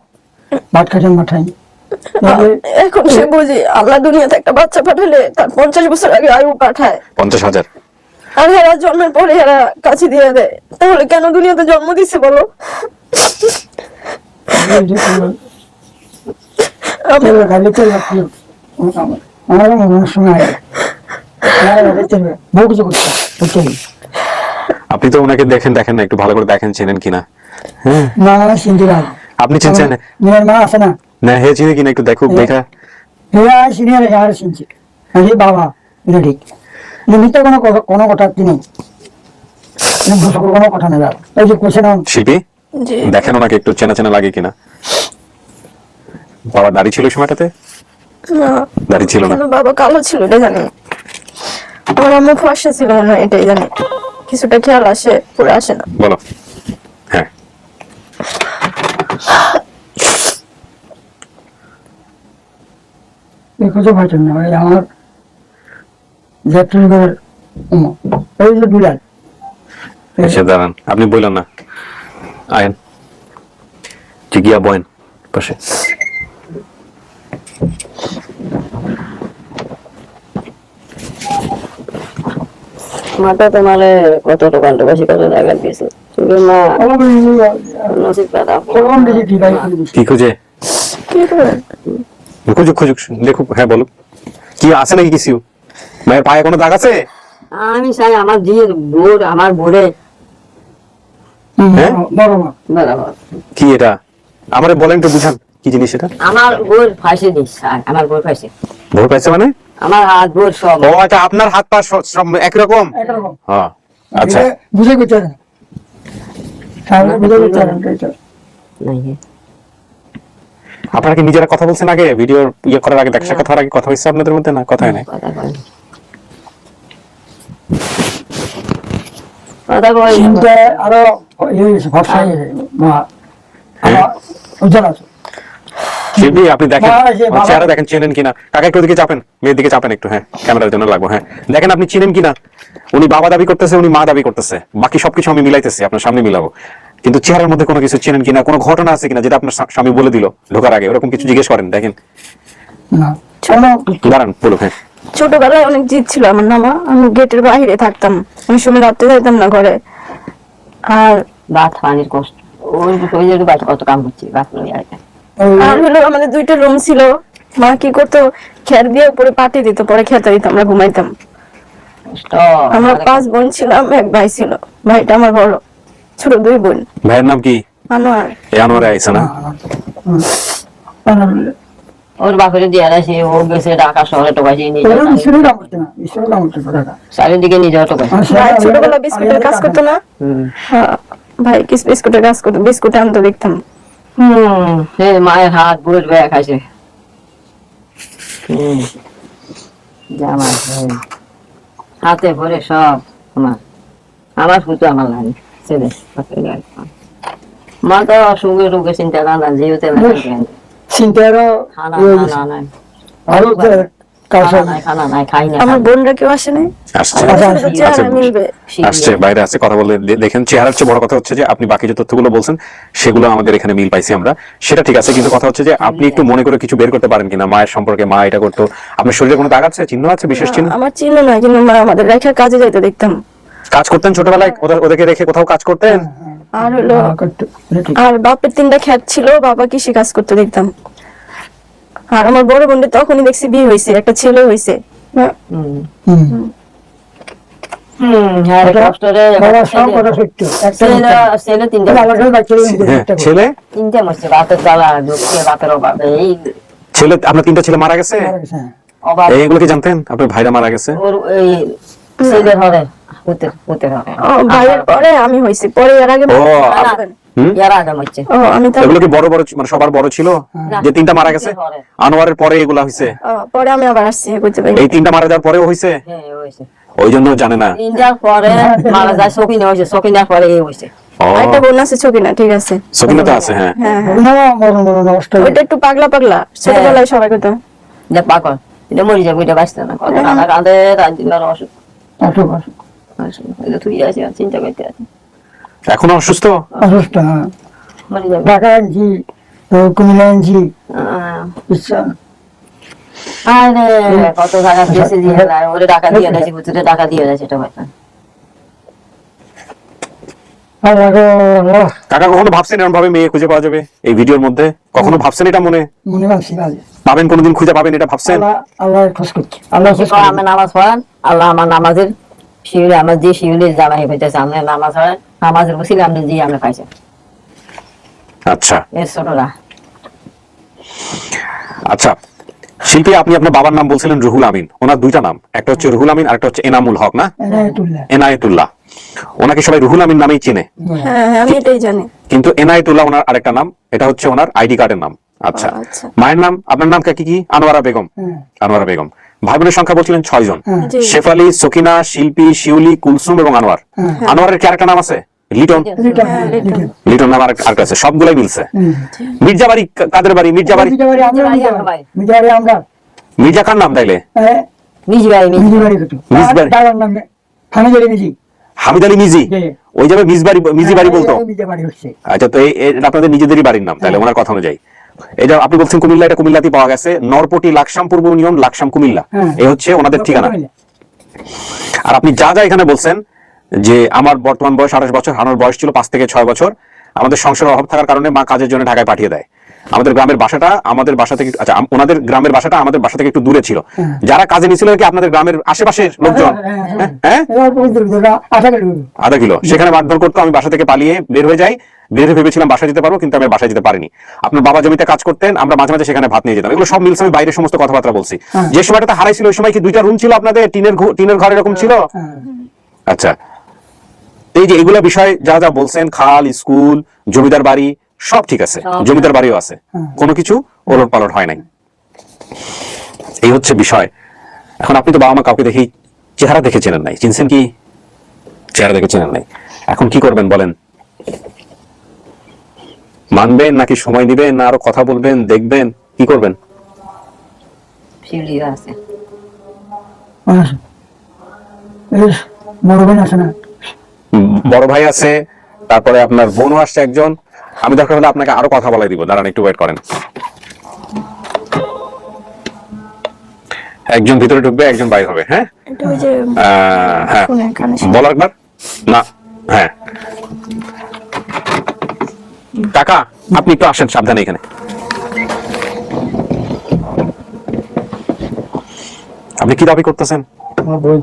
ভাত খাইছেন মাঠাই এখন সে বুঝি আল্লাহ দুনিয়াতে একটা বাচ্চা পাঠালে তার 50 বছর আগে আয়ু পাঠায়, 50,000। আর এরা জন্মের পরে এরা কাছে দিয়ে দেয়। তাহলে কেন দুনিয়াতে জন্ম দিছে বলো? আমার মনের সময় বহু কিছু করতে আপনি তো ওনাকে দেখেন না, একটু ভালো করে দেখেন চেনেন কিনা। হ্যাঁ না সিন্দিরাজ আপনি চিনছেন মেয়ের মা আছে না না, হে চিনে কিনা একটু দেখুক, দেখা। হ্যাঁ সিনিয়র আর শুনছি আরে বাবা এটা ঠিক নিমিত্ত কোনো কথা নেই, কোনো কথা নেই। এই যে কোশ্চেন শিল্পী জি দেখেন ওনাকে একটু চেনা লাগে কিনা। বাবা দাড়ি ছিল ওই সময়টাতে? না, দাড়ি ছিল না। আমার বাবা কালো ছিল এটা জানি, আমার আম্মু ফর্সা ছিল মনে হয় এটাই জানি, কিছুটা খেয়াল আসে পুরো আসে না। বলো। হ্যাঁ খুঁজে পাইছেন না আমার জাতীয় ওই যে দুলাল এসে দাঁড়ান, আপনি বললেন না, আয়েন চিকিয়া বয়েন পাশে। মাথা তোমার কত দোকান বেশি কত জায়গা দিয়েছে মা নসিব দাদা কি খুঁজে কি করে খুঁজুক দেখুক। হ্যাঁ বলো, কি আছে নাকি কিছু? মায়ের পায়ে কোনো দাগ আছে? আমি চাই আমার জির বোর আমার বোরে হ্যাঁ বরাবর কি এটা আমারে বলেন তো, বুঝান কি জিনিস এটা। আমার বোর ফাঁসি দিস আমার বোর ফাঁসি ভোর পাইছে মানে? আমার হাত বোর সব ও আচ্ছা, আপনার হাত পা সব একরকম। একরকম হ্যাঁ আচ্ছা, বুঝে করতে না বুঝে করতে নাই আপনারা কি নিজেরা কথা বলছেন আগে ভিডিও ইয়ে করার আগে, দেখা সাক্ষাৎ হওয়ার আগে কথা হয়েছে আপনাদের মধ্যে? না, কথা হয় না। কথা কয় কথা কয় চিন্তা আরো ভরসা উজ্জ্বল আছে শিল্পী আপনি দেখেন বাবা, যে ওর বাবা- চেহারা দেখেন, চেনেন কিনা। কাকা একটু দিকে চাপেন, মেয়ের দিকে চাপেন একটু। হ্যাঁ ক্যামেরার জন্য লাগবো। হ্যাঁ দেখেন আপনি চিনেন কিনা। উনি বাবা দাবি করতেছে, উনি মা দাবি করতেছে, বাকি সবকিছু আমি মিলাইতেছি, আপনার সামনে মিলাবো। কিন্তু চেহারার মধ্যে কোনো কিছু চেনেন কিনা, কোনো ঘটনা আছে কিনা যেটা আপনার স্বামী বলে দিল ঢোকার আগে, ওরকম কিছু জিজ্ঞেস করেন। দেখেন না দাঁড়ান বলুক। হ্যাঁ ছোটবেলায় অনেক জিদ ছিল আমার নামা, আমি গেটের বাইরে থাকতাম, আমি সময় রাখতে যাইতাম না ঘরে। আর ভাত পানির কষ্ট ওই ওই যে বাচ্চা কত কাম করছি ভাত লই আর আর হলো আমাদের 2টা রুম ছিল, মা কি করতো খের দিয়ে উপরে পাটি দিত, পরে খেতে দিত, আমরা ঘুমাইতাম। কষ্ট আমরা 5 বোন ছিলাম, এক ভাই ছিল, ভাইটা আমার বড়, ছোট 2 বোন। ভাইয়ের নাম কি? আনোয়ার। এই আনোয়ারে আইসা না? ওর বাপের দিয়ে আসে, ও গেছে ঢাকা শহরে টোকাইছে নিয়ে ঈশ্বরের নাম হচ্ছে না, ঈশ্বরের নাম হচ্ছে না চারিদিকে নিয়ে যাওয়া টোকাইছে ভাই ছোটবেলা বিস্কুটের কাজ করতো না? হ্যাঁ, ভাই কিস বিস্কুটের কাজ করতো, বিস্কুট আনতো দেখতাম। সে মায়ের হাত বুড়োর বেয়া খাইছে জামাই হাতে ভরে সব আমার ফুটো আমার লাগে ছেলে মা তো সুখে টুকে চিন্তা কান্দা যেহেতু চিন্তারও খানা খানা নাই আরো খানা নাই খাই না আমার বোনরা কেউ আসে নাই, আসছে চেহারা মিলবে। আসছে বাইরে আছে, কথা বলে দেখেন। চেহারার চেয়ে বড় কথা হচ্ছে যে আপনি বাকি যে তথ্যগুলো বলছেন সেগুলো আমাদের এখানে মিল পাইছি আমরা, সেটা ঠিক আছে। কিন্তু কথা হচ্ছে যে আপনি একটু মনে করে কিছু বের করতে পারেন কিনা মায়ের সম্পর্কে, মা এটা করতো, আপনার শরীরে কোনো দাগ আছে, চিহ্ন আছে, বিশেষ চিহ্ন? আমার চিহ্ন নয়, কিন্তু মা আমাদের রেখা কাজে যাইতে দেখতাম। কাজ করতেন ছোটবেলায়, ওদেরকে রেখে কোথাও কাজ করতেন? আর হলো আর বাপের 3টা ক্ষেত ছিল, বাবা কৃষি কাজ করতে দেখতাম। আর আমার বড় বোনটা তখনই দেখছি বিয়ে হয়েছে, একটা ছেলে হয়েছে। ছেলে তিনটা ছেলে তিনটা মরছে বাপের জ্বালা ঢুকিয়ে বাপের অভাবে এই ছেলে আপনার 3টা ছেলে মারা গেছে, মারা গেছে, হ্যাঁ। অভাব এইগুলো কি জানতেন আপনার ভাইরা মারা গেছে? ওর এই ছেলের ঘরে পুতের ঘরে ও ভাইয়ের পরে আমি হইছি, পরে এর আগে ও ইয়ার আগে হচ্ছে ও আমি তো এগুলো কি বড় বড় মানে সবার বড় ছিল যে 3টা মারা গেছে? আনোয়ারের পরে এগুলা হইছে? পরে আমি আবার আসছি বুঝতে পারি। এই 3টা মারা যাওয়ার পরেও হইছে, হ্যাঁ হয়েছে ওই জন্য জানে না। তিনটার পরে মারা যায় সকিনা হয়েছে, সকিনার পরে এই হয়েছে। ও একটা বোন আছে ছবি না, ঠিক আছে। সকিনা তো আছে, হ্যাঁ। হ্যাঁ হ্যাঁ, না, মরণ নষ্ট হয়ে ওইটা একটু পাগলা পাগলা, ছোটবেলায় সবাই কত যে পাগল এটা মরে যাবে, এটা বাঁচতে না, কত কাঁদা কাঁদে, রাত দিন আর অসুখ এটা তুই আছে চিন্তা করতে আছে, এখনো অসুস্থ? অসুস্থ, হ্যাঁ। মরে যাবে। ঢাকা আনছি, কুমিল্লা আনছি, বুঝছেন? আরে কত টাকা দিয়েছে, দিয়ে দেয় ওরে, টাকা দিয়ে দেয়, পুতুরে টাকা দিয়ে দেয়, সেটা ব্যাপার। আল্লাহ গো, আল্লাহ। কাকা কখনো ভাবছেন এরকম ভাবে মেয়ে খুঁজে পাওয়া যাবে এই ভিডিওর মধ্যে? কখনো ভাবছেন এটা মনে মনে ভাবছি কাজে পাবেন, কোনোদিন খুঁজে পাবেন এটা ভাবছেন? আল্লাহ খোঁজ করছি, আল্লাহ খোঁজ কয় আমি নামাজ পড়ান, আল্লাহ আমার নামাজের শিউরে, আমার যে শিউরে জামাই হইতেছে, আমরা নামাজ পড়ান, নামাজের বসিলে আমরা যে আমরা পাইছি আচ্ছা এর ছোটরা। আচ্ছা শিল্পী, আপনি আপনার বাবার নাম বলছিলেন রুহুল আমিন, ওনার 2টা নাম, একটা হচ্ছে রুহুল আমিন আর একটা হচ্ছে এনামুল হক, না? এনায়েতুল্লাহ। ওনাকে সবাই রুহুল আমিন নামেই চেনে, হ্যাঁ হ্যাঁ, আমি এটাই জানি। কিন্তু এনায়েতুল্লাহ ওনার আরেকটা নাম, এটা হচ্ছে ওনার আইডি কার্ডের নাম। আচ্ছা, আচ্ছা। মায়ের নাম, আপনার নাম কি? আনোয়ারা বেগম। আনোয়ারা বেগম। ভাই বোনের সংখ্যা বলছিলেন 6 জন, জি। শেফালি, সকিনা, শিল্পী, শিউলি, কুলসুম এবং আনোয়ার। আনোয়ারের কি আরেকটা নাম আছে? লিটন। লিটন নাম আরেকটা আছে, সবগুলাই মিলছে। মির্জা বাড়ি কাদের বাড়ি? মির্জা বাড়ি, মির্জা খান নাম তাইলে? মিজি ভাই মিজি হামিদ আলী মিজি, ওই যাবে মিজি বাড়ি বলতো। আচ্ছা, তো এটা আপনাদের নিজেদেরই বাড়ির নাম তাহলে ওনার কথা অনুযায়ী। এটা আপনি বলছেন কুমিল্লা, এটা কুমিল্লাতেই পাওয়া গেছে, নরপটি লাকসাম পূর্ব ইউনিয়ন, লাকসাম কুমিল্লা, এই হচ্ছে ওনাদের ঠিকানা। আর আপনি যা যা এখানে বলছেন যে আমার বর্তমান বয়স 28 বছর, হানোর বয়স ছিল 5 থেকে 6 বছর, আমাদের সংসারের অভাব থাকার কারণে মা কাজের জন্য ঢাকায় পাঠিয়ে দেয়। আমাদের গ্রামের বাসাটা আমাদের বাসা থেকে, আচ্ছা ওনাদের গ্রামের বাসাটা আমাদের বাসা থেকে একটু দূরে ছিল। যারা কাজে নিয়েছিল কি আপনাদের গ্রামের আশেপাশের লোকজন? হ্যাঁ, আধা কিলো। সেখানে মারধর করতো, আমি বাসা থেকে পালিয়ে বের হয়ে যাই, বের হয়ে ভেবেছিলাম বাসায় যেতে পারবো, কিন্তু আমি বাসায় যেতে পারিনি। আপনার বাবা জমিতে কাজ করতেন, আমরা মাঝে মাঝে সেখানে ভাত নিয়ে যেতাম। এগুলো সব মিলছে, আমি বাইরের সমস্ত কথাবার্তা বলছি। যে সময়টা হারাইছিল ওই সময় কি 2টা রুম ছিল আপনাদের? টিনের ঘর এরকম ছিল? আচ্ছা, এই যে এগুলা বিষয় যা যা বলছেন, খাল, স্কুল, জমিদার বাড়ি, সব ঠিক আছে, জমিদার বাড়িও আছে, কোনো কিছু ওলট পালট হয় নাই, এই হচ্ছে বিষয়। এখন আপনি তো বাবা মা কাউকে দেখি চেহারা দেখে চেনেন নাই, চিনছেন কি? চেহারা দেখে চেনেন নাই, এখন কি করবেন বলেন? মানবেন নাকি সময় দিবেন, না আরো কথা বলবেন, দেখবেন, কি করবেন? শিউলি আছে, বড় বোন আছে না? বড় ভাই আছে, তারপরে আপনার বোনও আসছে একজন। আমি দরকার হলে আপনাকে আরো কথা বলাই দিব, দাঁড়ান একটু ওয়েট করেন। একজন ভিতরে ঢুকবে, একজন বাইরে হবে। হ্যাঁ এটা ওই যে হ্যাঁ, ফোনের কানে বলো একবার। না, হ্যাঁ কাকা আপনি একটু আসেন সাবধানে এখানে। আপনি কি দাবি করতেছেন? আমার বই,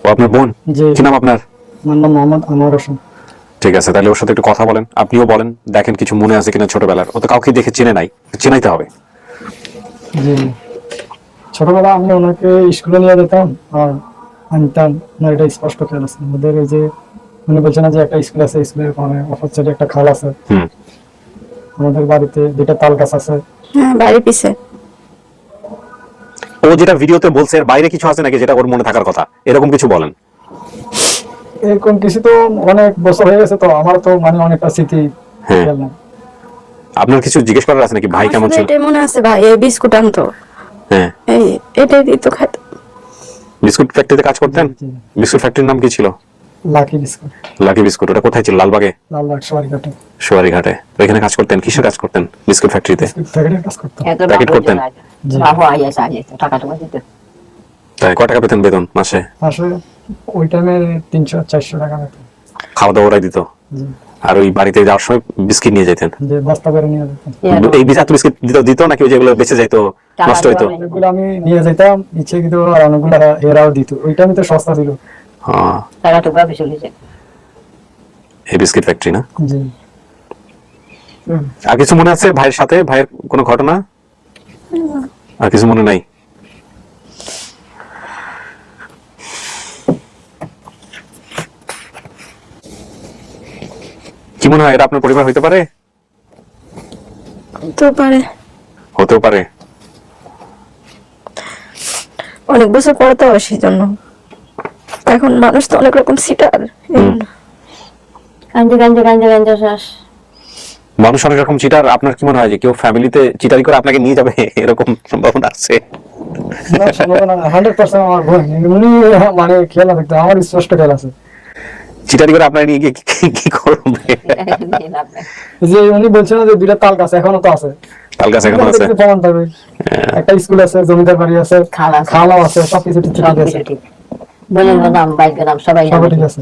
ও আপনার বোন? জি। কি নাম আপনার? আমার নাম মোহাম্মদ আনোয়ার হোসেন। ঠিক আছে, তাহলে ওর সাথে একটু কথা বলেন, আপনিও বলেন, দেখেন কিছু মনে আছে কিনা ছোটবেলার। ও তো কাউকে দেখে চেনে নাই, চেনাইতে হবে। জি, ছোটবেলা আমি ওনাকে স্কুলে নিয়ে যেতাম আর আনতাম না, এটা স্পষ্ট খেয়াল আছে আমাদের। এই যে উনি বলছে না যে একটা স্কুল আছে, স্কুলের ওখানে অপর একটা খাল আছে, আমাদের বাড়িতে 2টা তাল গাছ আছে। হ্যাঁ, বাড়ির পিছে। ও যেটা ভিডিওতে বলছে এর বাইরে কিছু আছে নাকি যেটা ওর মনে থাকার কথা, এরকম কিছু বলেন। এরকম কিছু তো অনেক বছর হয়ে গেছে, তো আমার তো মানে অনেকটা স্মৃতি হ্যাঁ। খেয়াল নাই। আপনার কিছু জিজ্ঞেস করার আছে নাকি? ভাই কেমন ছিল? এটাই মনে আছে ভাই, এই বিস্কুট আনতো, হ্যাঁ, এই এটাই দিত খাইতো। বিস্কুট ফ্যাক্টরিতে কাজ করতেন? জি। বিস্কুট ফ্যাক্টরির নাম কি ছিল? Lucky biscuit, lucky biscuit. ওটা কোথায় ছিল? লালবাগে? লালবাগ সবারিঘাটে। সোয়ারিঘাটে। ওইখানে কাজ করতেন, কিসের কাজ করতেন বিস্কুট ফ্যাক্টরিতে? বিস্কুট প্যাকেটের কাজ করতাম। এত প্যাকেট করতেন? বাবু আইয়াছে আইয়াছে, টাকা টুকা দিতে। তাই কয় টাকা পেতেন বেতন মাসে? আসলে ওই টাইমে 300-400 টাকা পেতাম। খাওয়া দাওয়া ওরাই দিত? জি, আর ওই বাড়িতে যাওয়ার সময় বিস্কিট নিয়ে যেতেন? যে বস্তা করে নিয়ে যেতাম। এই এত বিস্কিট দিত নাকি ওই যেগুলো বেঁচে যাইতো, নষ্ট হইতো? এগুলো আমি নিয়ে যেতাম ইচ্ছে কিন্তু, আর অনেকগুলো এরাও দিত। ওই টাইমে তো সস্তা ছিল। হ্যাঁ, টাকা টুকা বেশি হয়েছে। এই বিস্কিট ফ্যাক্টরি না? জি। আর কিছু মনে আছে ভাইয়ের সাথে? ভাইয়ের কোনো ঘটনা? আর কিছু মনে নাই? কি মনে হয় এটা আপনার পরিবার হইতে পারে? তো পারে, হতেও পারে। অনেক বছর পরে তো সেই জন্য। এখন মানুষ তো অনেক রকম সিটার। কান্দে কান্দে কান্দে কান্দে শেষ। মানুষ অনেক রকম চিটার। আপনার কি মনে হয় যে কেউ ফ্যামিলিতে চিটারি করে আপনাকে নিয়ে যাবে এরকম সম্ভাবনা আছে? না, সম্ভাবনা না, 100% আমার বোন। উনি মানে খেয়াল রাখতে, আমার স্পষ্ট খেয়াল আছে। চিটারি করে আপনার নিয়ে গিয়ে কি করবে? যে উনি বলছেন না যে দুইটা তাল গাছ এখনো তো আছে, তাল গাছ এখনো আছে, প্রমাণ পাবে। একটা স্কুল আছে, জমিদার বাড়ি আছে, খালাও আছে, সবকিছু ঠিক আছে। বোনের নাম, বাইকের নাম সবাই সব ঠিক আছে।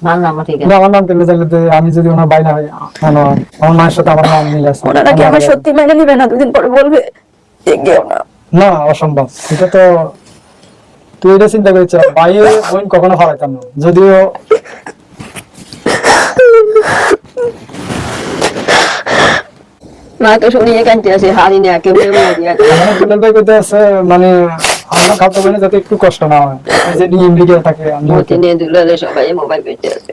মার নাম ঠিক আছে। কিন্তু আমার নাম পেলে জানলে যে আমি যদি ওনার বাইনা হয়, আমার মায়ের সাথে আমার নাম মিলে আছে। ওনারা কি আমার সত্যি মেনে নিবে না? দুদিন পরে বলবে গেও না। না, অসম্ভব। এটা তো তুই এটা চিন্তা করেছ, বাইরে বোন কখনো হারাইতাম না। যদিও মা তো শুনিয়ে কাঁদতে আছে, হারি না কেউ দুলাল ভাই কইতে আছে মানে আমার খাওয়া বোনের যাতে একটু কষ্ট না হয়, এই যে নিয়ে লিগে থাকে। আমি মতি নিয়ে দুলালে সবাই মোবাইল পেতে আছে।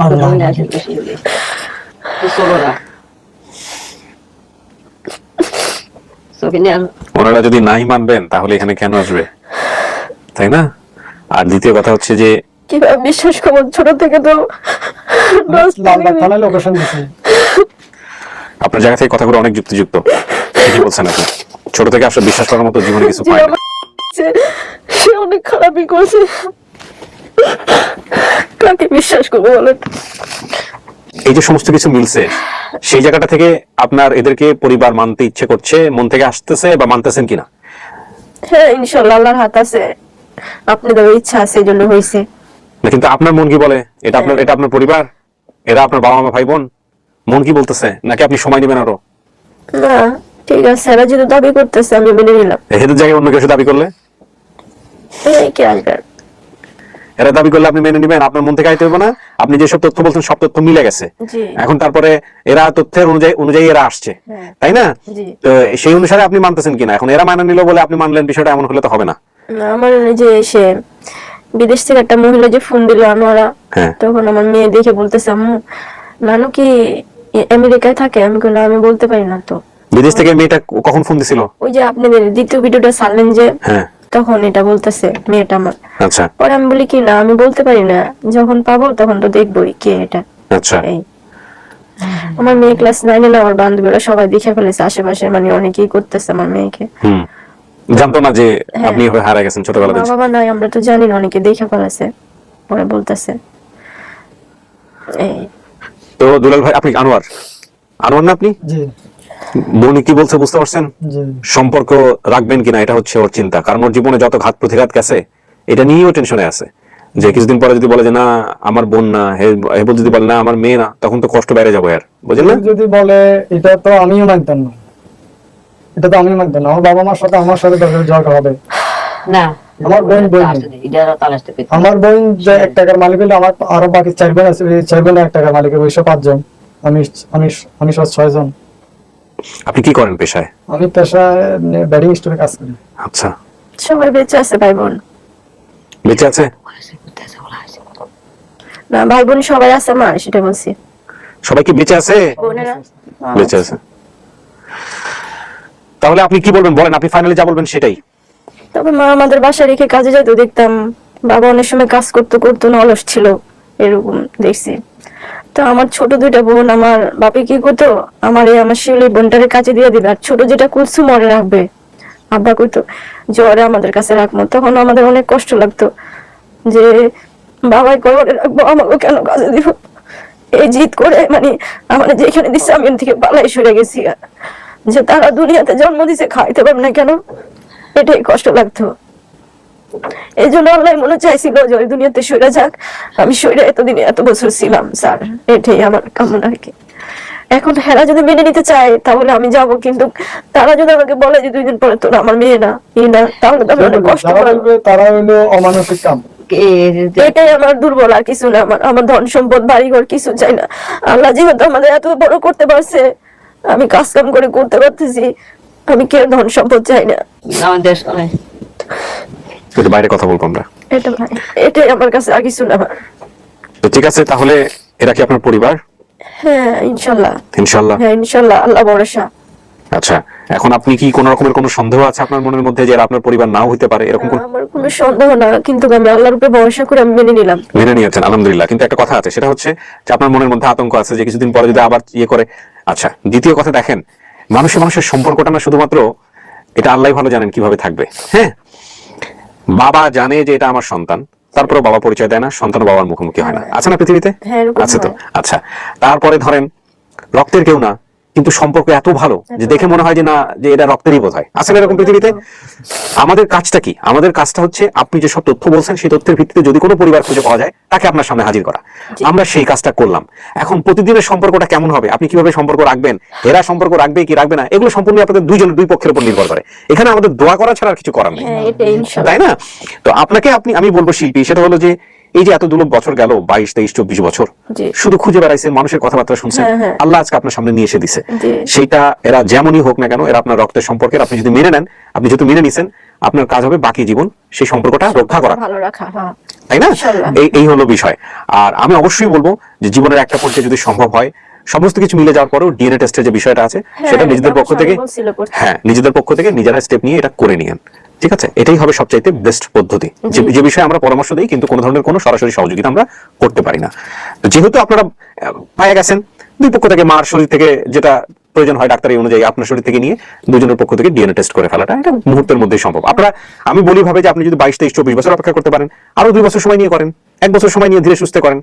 আল্লাহ ওনারা যদি নাই মানবেন তাহলে এখানে কেন আসবে, তাই না? আর দ্বিতীয় কথা হচ্ছে যে কিভাবে বিশ্বাস করবো? ছোট থেকে তো লালবাগ থানায় লোকেশন দিছি। আপনার জায়গা থেকে কথাগুলো অনেক যুক্তিযুক্ত, ঠিকই বলছেন আপনি। ছোট থেকে আসলে বিশ্বাস করার মতো জীবনে কিছু যে পায় না। আমার সে অনেক খারাপই করছে, কাকে বিশ্বাস করবো বলেন? এই যে সমস্ত কিছু মিলছে, সেই জায়গাটা থেকে আপনার এদেরকে পরিবার মানতে ইচ্ছে করছে, মন থেকে আসতেছে বা মানতেছেন কিনা? হ্যাঁ, ইনশাল্লাহ আল্লাহর হাত আছে, আপনাদের ইচ্ছা আছে এই জন্য হয়েছে। না, কিন্তু আপনার মন কি বলে? এটা আপনার পরিবার, এরা আপনার বাবা মা ভাই বোন, মন কি বলতেছে? নাকি আপনি সময় নেবেন আরো? না, ঠিক আছে, এরা যদি দাবি করতেছে আমি মেনে নিলাম। এদের জায়গায় অন্য কিছু দাবি করলে এই কি আসবে? এরা দাবি করলে আপনি মেনে নিবেন? আপনার মন থেকে আইতে হবে না? আপনি যেসব তথ্য বলছেন সব তথ্য মিলে গেছে জি। এখন, তারপরে এরা তথ্যের অনুযায়ী এরা আসছে, তাই না? জি। তো সেই অনুসারে আপনি মানতেছেন কিনা? এখন এরা মানে নিল বলে আপনি মানলেন, বিষয়টা এমন হলে তো হবে না। না, আমার এই যে সে বিদেশ থেকে একটা মহিলা যে ফোন দিল আনোয়ারা, হ্যাঁ। তখন আমার মেয়ে দেখে বলতেছে, আম্মু নানু কি আমেরিকায় থাকে? আমি বললাম আমি বলতে পারি না তো। বিদেশ থেকে মেয়েটা কখন ফোন দিছিল? ওই যে আপনাদের দ্বিতীয় ভিডিওটা ছাড়লেন যে, হ্যাঁ, তখন এটা বলতেছে মেয়েটা আমার। আচ্ছা পরে আমি বলি কি না, আমি বলতে পারি না, যখন পাবো তখন তো দেখবোই কে এটা। আচ্ছা। এই আমার মেয়ে ক্লাস 9 না, আমার বান্ধবীরা সবাই দেখে ফেলেছে, আশেপাশে মানে অনেকেই করতেছে আমার মেয়েকে। জানতো না যে আপনি এভাবে হারা গেছেন ছোটবেলা থেকে? মা বাবা নাই, আমরা তো জানি না, অনেকে দেখে ফেলেছে, পরে বলতেছে। এই তো দুলাল ভাই, আপনি আনোয়ার না আপনি? জি বনি কি বলছে বুঝতে পারছেন? জি। সম্পর্ক রাখবেন কিনা এটা হচ্ছে ওর চিন্তা, কারণ ওর জীবনে যত ঘাত প্রতিঘাত গেছে এটা নিয়েও টেনশনে আছে যে কিছুদিন পরে যদি বলে যে না আমার বোন না, হেবল যদি বলে না আমার মেয়ে না, তখন তো কষ্ট বেড়ে যাবে। আর বুঝলেন না? যদি বলে এটা তো আমিও মানতাম না, এটা তো আমি মানতাম না। আমার বাবা মার সাথে আমার সাথে ঝগড়া হবে না। আমার বোন আমার বোন যে 1 টাকার মালিক হলে আমার আরো বাকি 4 বোন আছে, 4 বোন 1 টাকার মালিক, ওই 5 জন, আমি 6 জন। আপনি কি করেন পেশায়? আমি পেশায় ব্যাডিং স্টোরে কাজ করি। আচ্ছা, সবাই বেঁচে আছে ভাই বোন? বেঁচে আছে না, ভাই বোন সবাই আছে, মা সেটা বলছি। সবাই কি বেঁচে আছে? বোনেরা বেঁচে আছে। তাহলে আপনি কি বলবেন বলেন, আপনি ফাইনালি যা বলবেন সেটাই। তবে মা আমাদের বাসায় রেখে কাজে যেত দেখতাম, বাবা অনেক সময় কাজ করতো না, অলস ছিল, এরকম দেখছি। তো আমার ছোট 2টা বোন, আমার বাপে কি করতো, আমার শিউলি বোনটারে কাজে দিয়ে দিবে, আর ছোট যেটা কুলসুম মরে রাখবে। আব্বা কইতো জ্বরে আমাদের কাছে রাখবো, তখন আমাদের অনেক কষ্ট লাগতো যে বাবাই করে রাখবো, আমাকে কেন কাজে দিব? এই জিদ করে মানে আমার যেখানে দিচ্ছে আমি থেকে পালাই সরে গেছি, যে তারা দুনিয়াতে জন্ম দিছে, খাইতে পারবে না কেন, এটাই কষ্ট লাগতো। এই জন্য আল্লাহ মনে চাইছিল যে ওই দুনিয়াতে সরে যাক, আমি সরে এতদিনে এত বছর ছিলাম স্যার, এটাই আমার কামনা আর কি। এখন হেরা যদি মেনে নিতে চায় তাহলে আমি যাব, কিন্তু তারা যদি আমাকে বলে যে 2 দিন পরে তোরা আমার মেয়ে না, না, তাহলে তো আমার অনেক কষ্ট যারা হবে। বলবে তারা হলো অমানসিক কাম, এটাই আমার দুর্বল, আর কিছু না। আমার ধন সম্পদ বাড়িঘর কিছু চাই না। আল্লাহ যেহেতু আমাদের এত বড় করতে পারছে, আমি কাজ কাম করে করতে পারতেছি, আমি কে ধন সম্পদ চাই না। আমার দেশ অনেক একটু বাইরে কথা বলবো আমরা। এটা ভাই, এটাই আমার কাছে, আর কিছু না আমার। তো ঠিক আছে, তাহলে এরা কি আপনার পরিবার? হ্যাঁ ইনশাল্লাহ। ইনশাল্লাহ। হ্যাঁ ইনশাল্লাহ, আল্লাহ ভরসা। আচ্ছা, এখন আপনি কি কোন রকমের কোনো সন্দেহ আছে আপনার মনের মধ্যে যে এরা আপনার পরিবার নাও হইতে পারে, এরকম কোন? আমার কোনো সন্দেহ না, কিন্তু আমি আল্লাহর উপরে ভরসা করে আমি মেনে নিলাম। মেনে নিয়েছেন, আলহামদুলিল্লাহ। কিন্তু একটা কথা আছে, সেটা হচ্ছে যে আপনার মনের মধ্যে আতঙ্ক আছে যে কিছুদিন পরে যদি আবার ইয়ে করে। আচ্ছা, দ্বিতীয় কথা, দেখেন মানুষের সম্পর্কটা না শুধুমাত্র, এটা আল্লাহ ভালো জানেন কিভাবে থাকবে। হ্যাঁ, বাবা জানে যে এটা আমার সন্তান, তারপরে বাবা পরিচয় দেয় না, সন্তান বাবার মুখোমুখি হয় না, আছে না পৃথিবীতে? হ্যাঁ, এরকম আছে তো। হয়। আচ্ছা, তারপরে ধরেন রক্তের কেউ না, কিন্তু সম্পর্ক এত ভালো যে দেখে মনে হয় যে না, যে এটা রক্তেরই বোধ হয়। আছে না এরকম পৃথিবীতে? আমাদের কাজটা কি? আমাদের কাজটা হচ্ছে আপনি যে সব তথ্য বলছেন সেই তথ্যের ভিত্তিতে যদি কোনো পরিবার খুঁজে পাওয়া যায়, তাকে আপনার সামনে হাজির করা। আমরা সেই কাজটা করলাম। এখন প্রতিদিনের সম্পর্কটা কেমন হবে, আপনি কিভাবে সম্পর্ক রাখবেন, এরা সম্পর্ক রাখবে কি রাখবে না, এগুলো সম্পূর্ণ আপনাদের দুই পক্ষের উপর নির্ভর করে। এখানে আমাদের দোয়া করা ছাড়া আর কিছু করার নেই, হ্যাঁ এটাই ইনশাল্লাহ। তাই না? তো আপনাকে আমি বলবো শিল্পী, সেটা হলো যে এই যে এত দুর্লভ বছর গেল, 22, 23, 24 বছর জি। শুধু খুঁজে বেড়াইছেন, মানুষের কথাবার্তা শুনছেন, হ্যাঁ, হ্যাঁ। আল্লাহ আজকে আপনার সামনে নিয়ে এসে দিছে। জি। সেটা এরা যেমনই হোক না কেন, এরা আপনার রক্তের সম্পর্কের। আপনি যদি মেনে নেন, আপনি যেহেতু মেনে নিছেন, আপনার কাজ হবে বাকি জীবন সেই সম্পর্কটা রক্ষা করা, ভালো রাখা। হ্যাঁ তাই না? ইনশাল্লাহ। এই হলো বিষয়। আর আমি অবশ্যই বলবো যে জীবনের একটা পর্যায়ে যদি সম্ভব হয়, সমস্ত কিছু মিলে যাওয়ার পরেও ডিএনএ টেস্টের যে বিষয়টা আছে, সেটা নিজেদের পক্ষ থেকে, হ্যাঁ নিজেদের পক্ষ থেকে নিজেরা স্টেপ নিয়ে এটা করে নিয়েন। ঠিক আছে, এটাই হবে সবচাইতে বেস্ট পদ্ধতি, যে বিষয়ে আমরা পরামর্শ দিই, কিন্তু কোনো ধরনের কোনো সরাসরি সহযোগিতা আমরা করতে পারি না। তো যেহেতু আপনারা পায়ে গেছেন, দুই পক্ষ থেকে, মার শরীর থেকে যেটা প্রয়োজন হয় ডাক্তার এই অনুযায়ী আপনার শরীর থেকে নিয়ে দুজনের পক্ষ থেকে ডিএনএ টেস্ট করে ফেলাটা এটা মুহূর্তের মধ্যেই সম্ভব। আপনারা, আমি বলি ভাবে যে আপনি যদি 22, 23, 24 বছর অপেক্ষা করতে পারেন, আরো 2 বছর সময় নিয়ে করেন, 1 বছর সময় নিয়ে ধীরে সুস্থে করেন,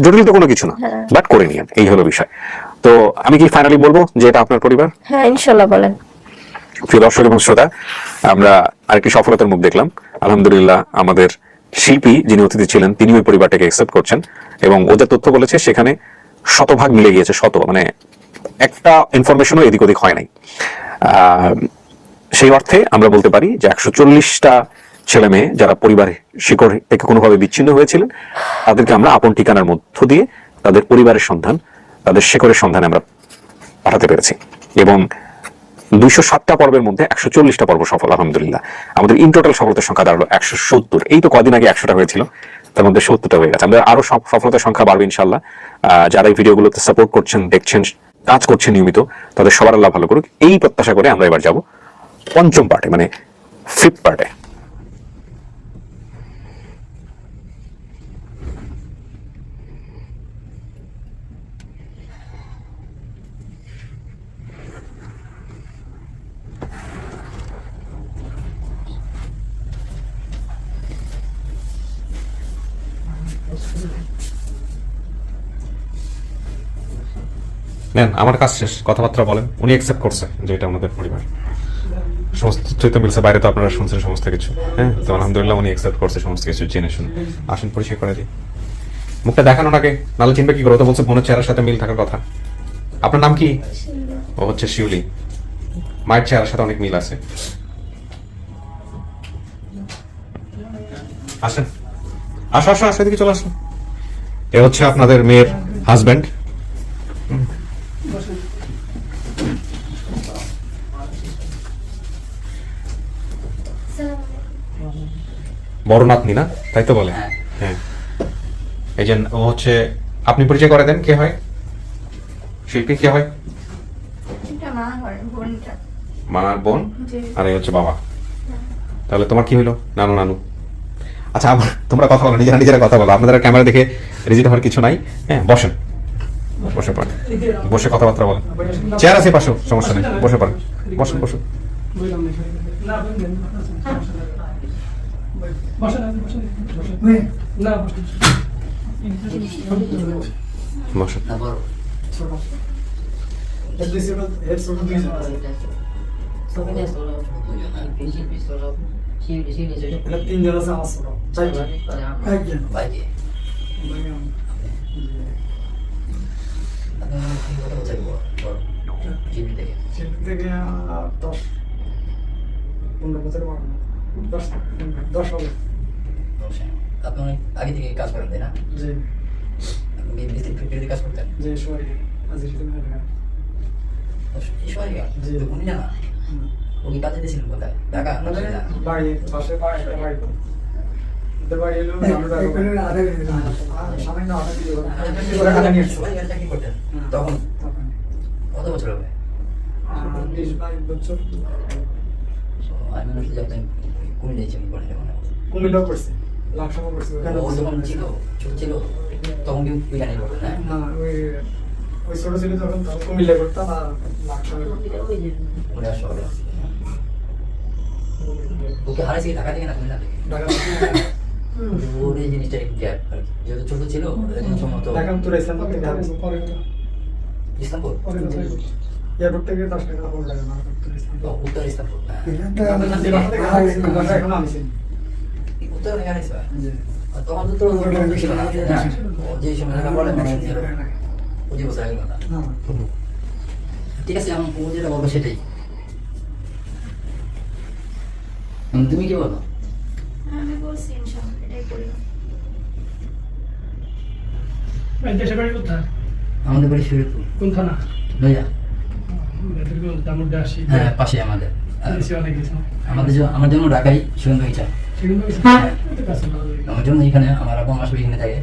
জটিল তো কোনো কিছু না, বাট করে নিয়েন, এই হলো বিষয়। তো আমি কি ফাইনালি বলবো যে এটা আপনার পরিবার? হ্যাঁ ইনশাল্লাহ। বলেন। প্রিয় দর্শক এবং শ্রোতা, আমরা আরেকটি সফলতার মুখ দেখলাম। আলহামদুলিল্লাহ, আমাদের শিল্পী যিনি অতিথি ছিলেন তিনি ওই পরিবারটাকে অ্যাকসেপ্ট করছেন, এবং ওদের তথ্য বলেছে সেখানে শতভাগ মিলে গিয়েছে, মানে একটা ইনফরমেশনও এদিক ওদিক হয় নাই। সেই অর্থে আমরা বলতে পারি যে 140টা ছেলে মেয়ে যারা পরিবারের শিকড় থেকে কোনোভাবে বিচ্ছিন্ন হয়েছিলেন, তাদেরকে আমরা আপন ঠিকানার মধ্য দিয়ে তাদের পরিবারের সন্ধান, তাদের শিকড়ের সন্ধানে আমরা পাঠাতে পেরেছি। এবং 207টা পর্বের মধ্যে 140টা পর্ব সফল, আলহামদুলিল্লাহ। আমাদের ইন টোটাল সফলতার সংখ্যা দাঁড়ালো 170। এই তো কদিন আগে 100টা হয়েছিল, তার মধ্যে 70টা হয়ে গেছে। আমাদের আরো সফলতার সংখ্যা বাড়বে ইনশাল্লাহ। যারা এই ভিডিওগুলোতে সাপোর্ট করছেন, দেখছেন, কাজ করছেন নিয়মিত, তাদের সবার আল্লাহ ভালো করুক, এই প্রত্যাশা করে আমরা এবার যাব 5ম পার্টে, মানে 5th পার্টে। নেন, আমার কাজ শেষ, কথাবার্তা বলেন। উনি অ্যাকসেপ্ট করছে যে এটা আমাদের পরিবার, সমস্ত তথ্যই তো মিলছে, বাইরে তো আপনারা শুনছেন সমস্ত কিছু। হ্যাঁ, তো আলহামদুলিল্লাহ উনি অ্যাকসেপ্ট করছে সমস্ত কিছু জেনে শুনে। আসেন পরিচয় করে দিই, মুখটা দেখানো নাকি, নাহলে চিনবে কি করে? তো বলছে বোনের চেহারার সাথে মিল থাকার কথা। আপনার নাম কি? ও হচ্ছে শিউলি, মায়ের চেহারার সাথে অনেক মিল আছে। আসেন, আসো আসো আসো, এদিকে চলে আসুন। এ হচ্ছে আপনাদের মেয়ের হাজবেন্ড। বড় নাতনি না, তাই তো বলে? হ্যাঁ, এই যে ও হচ্ছে, আপনি পরিচয় করে দেন, কে হয়? শিল্পী কে হয়? এটা মা হয়, বোনটা। মার বোন, জি। আর এই হচ্ছে বাবা। তাহলে তোমার কি হইলো? নানু। আচ্ছা, তোমরা কথা বলো, নিজেরা কথা বলো, আপনাদের ক্যামেরা দেখে রিজিট হওয়ার কিছু নাই। হ্যাঁ, বসেন, বসে পড়েন, বসে কথাবার্তা বলেন। চেয়ার আছে পাশে, সমস্যা নেই, বসে পড়েন, বসুন। বসেন। বসেন। তারপর তিনজন আছে আমার ছোট, চারজন। একজন। বাইকে আপনি কত বছর বড় জিবি থেকে? সেটা থেকে 10-15 বছর বড় না, 10 হবে। অবশ্যই। আপনি অনেক আগে থেকে কাজ করেন তাই না? জি আপনি মিস্ত্রি ফ্যাক্টরিতে কাজ করতেন? জি সবাই আজি সেটা এই সময় জি। তো উনি জানা উনি কাজে দিয়েছিলেন কোথায়? ঢাকা না মানে সিলেট? বাড়ি পাশে একটা বাড়ি তো ওদের বাড়ি হলো সামান্য আধা কিলো করে টাকা নিয়ে আসছে। সবাই এখানে চাকরি করতেন তখন কত বছর হবে? 20-22 বছর আমি মনে হচ্ছে যে আপনি কুমিল্লা চাকরি করেন এখন। কুমিল্লাও করছে লাকসামও করছে ওখানে ও যখন ছিল ছোট ছিল তখন কি ওইখানে করতেন? হ্যাঁ না ওই ছোট ছিল তখন কুমিল্লা করতাম আর লাকসামে করতাম মনে হয় শহরে আছে। ওকে হারাইছি ঢাকা থেকে না কুমিল্লা থেকে? ঢাকা ওর এই জিনিসটা একটু গ্যাপ আর কি। যেহেতু ছোট ছিল এখন সম্ভবত ঢাকা তো ইসলামপুর থেকে হারাইছে ইসলামপুর এয়ারপোর্ট থেকে 10 টাকা পড়ে টাকা না ও, উত্তর ইসলামপুর হ্যাঁ। এখন আমি চিনি উত্তর থেকে হারাইছে আর তখন তো তোর ছিল না না? ও যে সময় লেখাপড়া মানে ছিল 25 বছর আগের কথা। ঠিক আছে আমি ও যেটা বলবো সেটাই। তুমি কি বলো? আমি বলছি ইনশাআল্লাহ এটাই করি। দেশে বাড়ি কোথায়? আমাদের বাড়ি শরীরপুর কোন থানা? লইয়া দামুর আসি হ্যাঁ পাশে আমাদের। আর অনেক কিছু আমার জন্য ঢাকাই সুন্দর ইচ্ছা। সেগুলো হ্যাঁ। কাছে ভালো লাগে। আমার জন্য এখানে আমার আব্বা মা সব এখানে থাকে,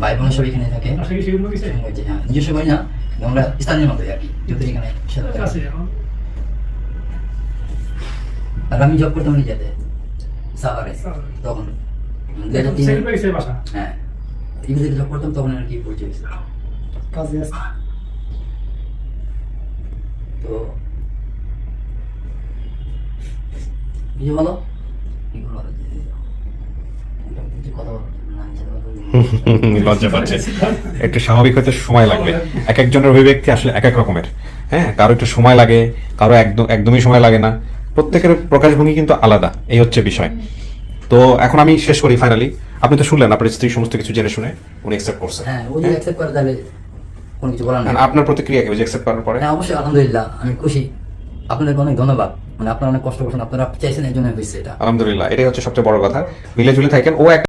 ভাই বোন সব এখানে থাকে। আশা করি সেগুলো কিছু সুন্দর ইচ্ছা, হ্যাঁ নিজস্ব বাড়ি না আমরা স্থানীয় মতোই আর কি, যেহেতু এখানে সাথে থাকি। কাছে এখন আর আমি জব করতাম নিজেতে সাভারে তখন 2003 সেগুলো কিছু বাসা হ্যাঁ ইংরেজিতে জব করতাম তখন আর কি পরিচয় হয়েছিল। কাজে আছে তো কিছু বলো কি বলো কিছু কথা বলো না, আমি যেটা বলবো। লজ্জা পাচ্ছে। একটু স্বাভাবিক হতে সময় লাগবে। এক একজনের অভিব্যক্তি আসলে এক এক রকমের। হ্যাঁ, কারো একটু সময় লাগে, কারো একদমই সময় লাগে না। প্রত্যেকের প্রকাশভঙ্গি কিন্তু আলাদা, এই হচ্ছে বিষয়। তো এখন আমি শেষ করি ফাইনালি। আপনি তো শুনলেন আপনার স্ত্রী সমস্ত কিছু জেনে শুনে উনি অ্যাকসেপ্ট করছে। হ্যাঁ ও যদি অ্যাকসেপ্ট করে তাহলে কোনো কিছু বলার নেই। আপনার প্রতিক্রিয়া কি অ্যাকসেপ্ট করার পরে? হ্যাঁ অবশ্যই আলহামদুলিল্লাহ আমি খুশি, আপনাদেরকে অনেক ধন্যবাদ। মানে আপনারা অনেক কষ্ট করছেন, আপনারা চাইছেন এই জন্য হয়েছে এটা। আলহামদুলিল্লাহ, এটাই হচ্ছে সবচেয়ে বড় কথা। মিলে ঝুলে থাকেন। ও একটা